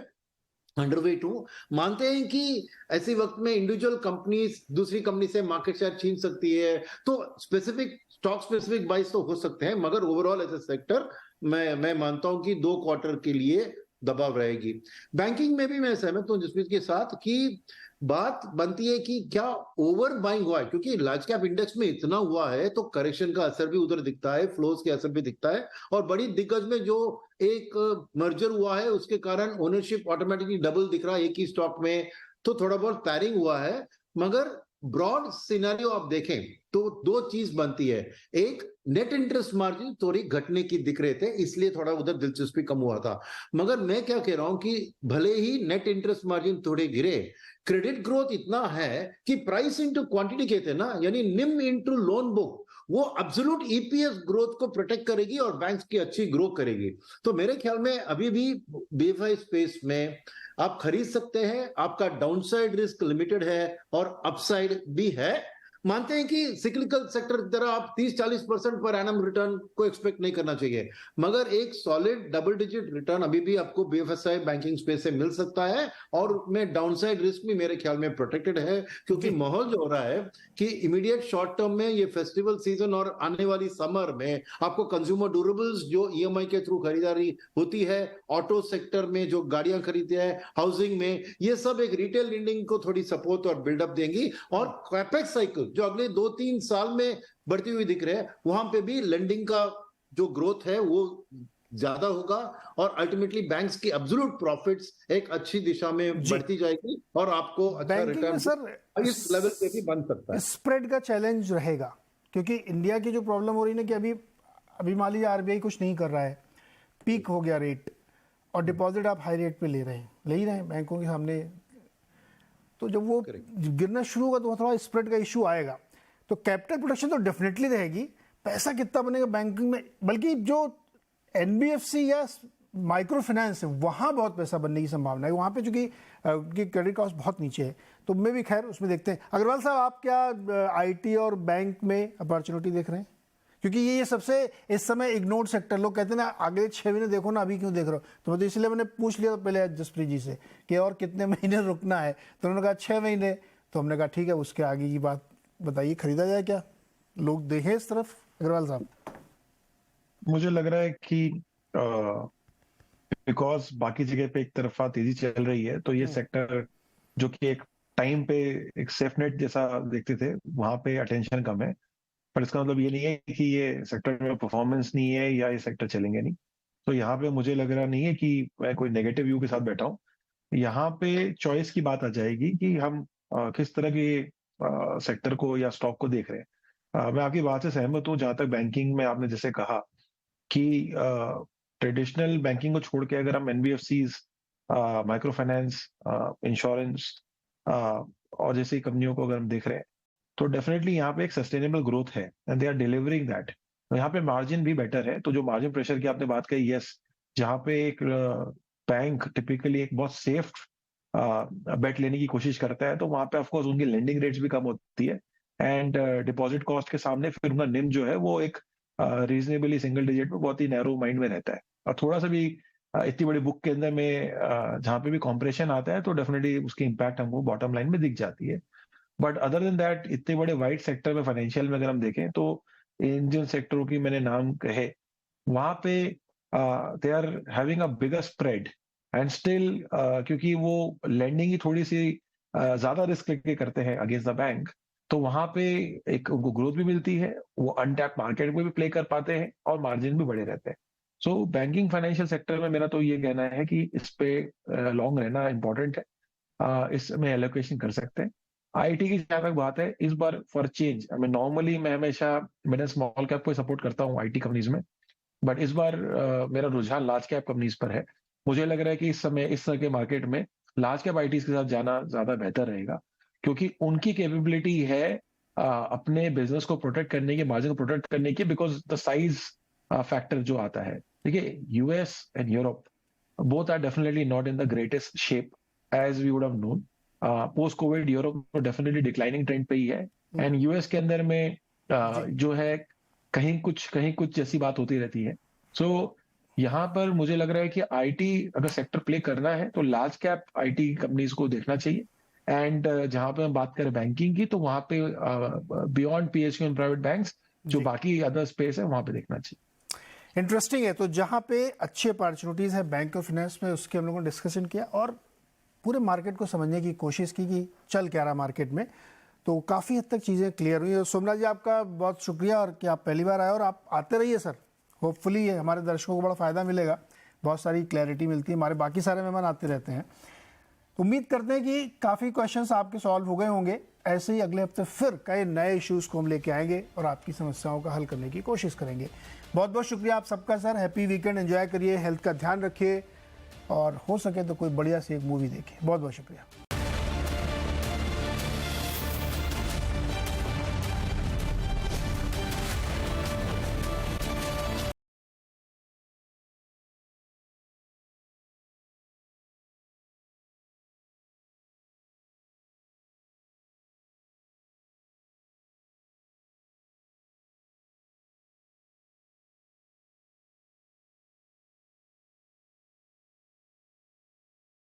S2: अंडरवेट हूं। मानते हैं कि ऐसे वक्त में इंडिविजुअल कंपनीज दूसरी कंपनी से मार्केट शेयर छीन सकती है, तो स्पेसिफिक स्टॉक स्पेसिफिक बाइस तो हो सकते हैं, मगर ओवरऑल एज ए सेक्टर मैं मानता हूं कि 2 क्वार्टर के लिए दबाव रहेगी। बैंकिंग में भी मैं सहमत हूं जसप्रीत के साथ कि बात बनती है कि क्या ओवर बाइंग हुआ है, क्योंकि लार्ज कैप इंडेक्स में इतना हुआ है तो करेक्शन का असर भी उधर दिखता है, फ्लोज के असर भी दिखता है, और बड़ी दिग्गज में जो एक मर्जर हुआ है उसके कारण ओनरशिप ऑटोमेटिकली डबल दिख रहा है एक ही स्टॉक में, तो थोड़ा बहुत पैरिंग हुआ है। मगर ब्रॉड सिनेरियो आप देखें तो 2 चीज बनती है, एक नेट इंटरेस्ट मार्जिन थोड़ी घटने की दिख रहे थे इसलिए थोड़ा उधर दिलचस्पी कम हुआ था, मगर मैं क्या कह रहा हूं कि भले ही नेट इंटरेस्ट मार्जिन थोड़े गिरे, क्रेडिट ग्रोथ इतना है कि प्राइस इंटू क्वांटिटी कहते हैं ना, यानी निम इंटू लोन बुक वो एब्सोल्यूट ईपीएस ग्रोथ को प्रोटेक्ट करेगी और बैंक्स की अच्छी ग्रो करेगी। तो मेरे ख्याल में अभी भी बीएफआई स्पेस में आप खरीद सकते हैं, आपका डाउनसाइड रिस्क लिमिटेड है और अपसाइड भी है। मानते हैं कि सिक्लिकल सेक्टर की तरह आप 30-40% पर एनम रिटर्न को एक्सपेक्ट नहीं करना चाहिए, मगर एक सॉलिड डबल डिजिट रिटर्न अभी भी आपको बीएफएसआई बैंकिंग स्पेस से मिल सकता है और उसमें डाउनसाइड रिस्क भी मेरे ख्याल में प्रोटेक्टेड है, क्योंकि माहौल जो हो रहा है कि इमीडिएट शॉर्ट टर्म में ये फेस्टिवल सीजन और आने वाली समर में आपको कंज्यूमर ड्यूरेबल्स जो ईएमआई के थ्रू खरीदारी होती है, ऑटो सेक्टर में जो गाड़ियां खरीदते हैं, हाउसिंग में, ये सब एक रिटेल लेंडिंग को थोड़ी सपोर्ट और बिल्डअप देंगी। और कैपेक्स साइकिल जो अगले 2-3 साल में बढ़ती हुई दिख रहे हैं, वहां पे भी लेंडिंग का जो ग्रोथ है वो ज्यादा होगा और अल्टीमेटली बैंक्स की एब्सोल्यूट प्रॉफिट्स एक अच्छी दिशा में बढ़ती जाएगी और आपको अच्छा रिटर्न
S1: सर
S2: इस लेवल पे भी बन सकता है।
S1: स्प्रेड का चैलेंज रहेगा, क्योंकि इंडिया की जो प्रॉब्लम हो रही है ना कि अभी मान लीजिए आरबीआई कुछ नहीं कर रहा है, पीक हो गया रेट और डिपॉजिट आप हाई रेट पे ले ही रहे हैं बैंकों के सामने, तो जब वो गिरना शुरू होगा तो थोड़ा स्प्रेड का इशू आएगा। तो कैपिटल प्रोटेक्शन तो डेफिनेटली रहेगी, पैसा कितना बनेगा बैंकिंग में, बल्कि जो एनबीएफसी या माइक्रो फाइनेंस है वहाँ बहुत पैसा बनने की संभावना है, वहाँ पे चूंकि क्रेडिट कॉस्ट बहुत नीचे है, तो मैं भी खैर उसमें देखते हैं। अग्रवाल साहब, आप क्या आईटी और बैंक में अपॉर्चुनिटी देख रहे हैं? क्योंकि ये सबसे इस समय इग्नोर्ड सेक्टर, लोग कहते हैं ना अगले 6 महीने देखो ना, अभी क्यों देख रहे हो, तो इसलिए मैंने पूछ लिया पहले जसप्रीत जी से कि और कितने महीने रुकना है, तो उन्होंने कहा 6 महीने। तो हमने कहा ठीक है, उसके आगे की बात बताइए, खरीदा जाए क्या, लोग देखें इस तरफ? अग्रवाल साहब,
S3: मुझे लग रहा है कि बिकॉज बाकी जगह पे एक तरफा तेजी चल रही है, तो ये सेक्टर जो कि एक टाइम पे एक सेफ नेट जैसा देखते थे, वहां पे अटेंशन कम है। पर इसका मतलब ये नहीं है कि ये सेक्टर में परफॉर्मेंस नहीं है या ये सेक्टर चलेंगे नहीं। तो यहाँ पे मुझे लग रहा नहीं है कि मैं कोई नेगेटिव व्यू के साथ बैठा हूँ। यहाँ पे चॉइस की बात आ जाएगी कि हम किस तरह के सेक्टर को या स्टॉक को देख रहे हैं। मैं आपकी बात से सहमत हूँ। जहां तक बैंकिंग में आपने जैसे कहा कि ट्रेडिशनल बैंकिंग को छोड़ के अगर हम एनबीएफसीज, माइक्रो फाइनेंस, इंश्योरेंस और जैसी कंपनियों को अगर हम देख रहे हैं, तो डेफिनेटली यहाँ पे एक सस्टेनेबल ग्रोथ है and they are delivering that. तो यहाँ पे मार्जिन भी बेटर है। तो जो मार्जिन प्रेशर की आपने बात कही, यस, जहाँ पे एक बैंक टिपिकली एक बहुत सेफ बेट लेने की कोशिश करता है, तो वहां पे ऑफकोर्स उनकी लेंडिंग रेट्स भी कम होती है एंड डिपॉजिट कॉस्ट के सामने फिर उनका निम जो है वो एक रीजनेबली सिंगल डिजिट में बहुत ही नैरो माइंड में रहता है। और थोड़ा सा भी इतनी बड़ी बुक के अंदर में जहाँ पे भी कॉम्प्रेशन आता है, तो डेफिनेटली उसकी इम्पैक्ट हमको बॉटम लाइन में दिख जाती है। बट अदर देन दैट, इतने बड़े वाइड सेक्टर में फाइनेंशियल में अगर हम देखें, तो इन जिन सेक्टरों की मैंने नाम कहे, वहां पे they are having a bigger spread and still, क्योंकि वो लेंडिंग ही थोड़ी सी ज्यादा रिस्क लेके करते हैं अगेंस्ट द बैंक, तो वहां पे एक उनको ग्रोथ भी मिलती है, वो अनटैप मार्केट में भी प्ले कर पाते हैं और मार्जिन भी बड़े रहते हैं। सो बैंकिंग फाइनेंशियल सेक्टर में मेरा तो ये कहना है कि इस पे लॉन्ग रहना इंपॉर्टेंट है, इसमें एलोकेशन कर सकते हैं। आईटी की जहां तक बात है, इस बार फॉर चेंज, नॉर्मली मैं हमेशा मैंने स्मॉल कैप को सपोर्ट करता हूँ आईटी कंपनीज में, बट इस बार मेरा रुझान लार्ज कैप कंपनीज पर है। मुझे लग रहा है कि इस समय इस तरह के मार्केट में लार्ज कैप आईटीज के साथ जाना ज्यादा बेहतर रहेगा, क्योंकि उनकी कैपेबिलिटी है अपने बिजनेस को प्रोटेक्ट करने की, मार्जिन को प्रोटेक्ट करने की, बिकॉज द साइज फैक्टर जो आता है। देखिए, US and Europe both are definitely not in the greatest shape as we would have known. Post COVID Europe तो डेफिनेटली डिक्लाइनिंग ट्रेंड पे ही है, एंड यूएस के अंदर में जो है कहीं कुछ जैसी बात होती रहती है। सो यहाँ पर मुझे लग रहा है कि आईटी अगर सेक्टर प्ले करना है तो लार्ज कैप आईटी कंपनीज को देखना चाहिए, एंड जहां पे हम बात करें बैंकिंग की, तो वहां पे beyond PSU and private banks जो बाकी अदर स्पेस है वहां पे देखना चाहिए।
S1: इंटरेस्टिंग है। तो जहां पे अच्छी अपॉर्चुनिटीज है बैंक और फाइनेंस में, उसके हम लोगों ने डिस्कशन किया और पूरे मार्केट को समझने की कोशिश की कि चल क्या रहा मार्केट में, तो काफ़ी हद तक चीज़ें क्लियर हुई। और सोमनाथ जी, आपका बहुत शुक्रिया, और कि आप पहली बार आए और आप आते रहिए सर, होपफुली हमारे दर्शकों को बड़ा फ़ायदा मिलेगा, बहुत सारी क्लैरिटी मिलती है। हमारे बाकी सारे मेहमान आते रहते हैं। उम्मीद करते हैं कि काफ़ी क्वेश्चंस आपके सॉल्व हो गए होंगे। ऐसे ही अगले हफ्ते फिर कई नए इश्यूज़ को हम लेके आएंगे और आपकी समस्याओं का हल करने की कोशिश करेंगे। बहुत बहुत शुक्रिया आप सबका सर। हैप्पी वीकेंड, एंजॉय करिए, हेल्थ का ध्यान रखिए और हो सके तो कोई बढ़िया सी एक मूवी देखिए। बहुत बहुत शुक्रिया।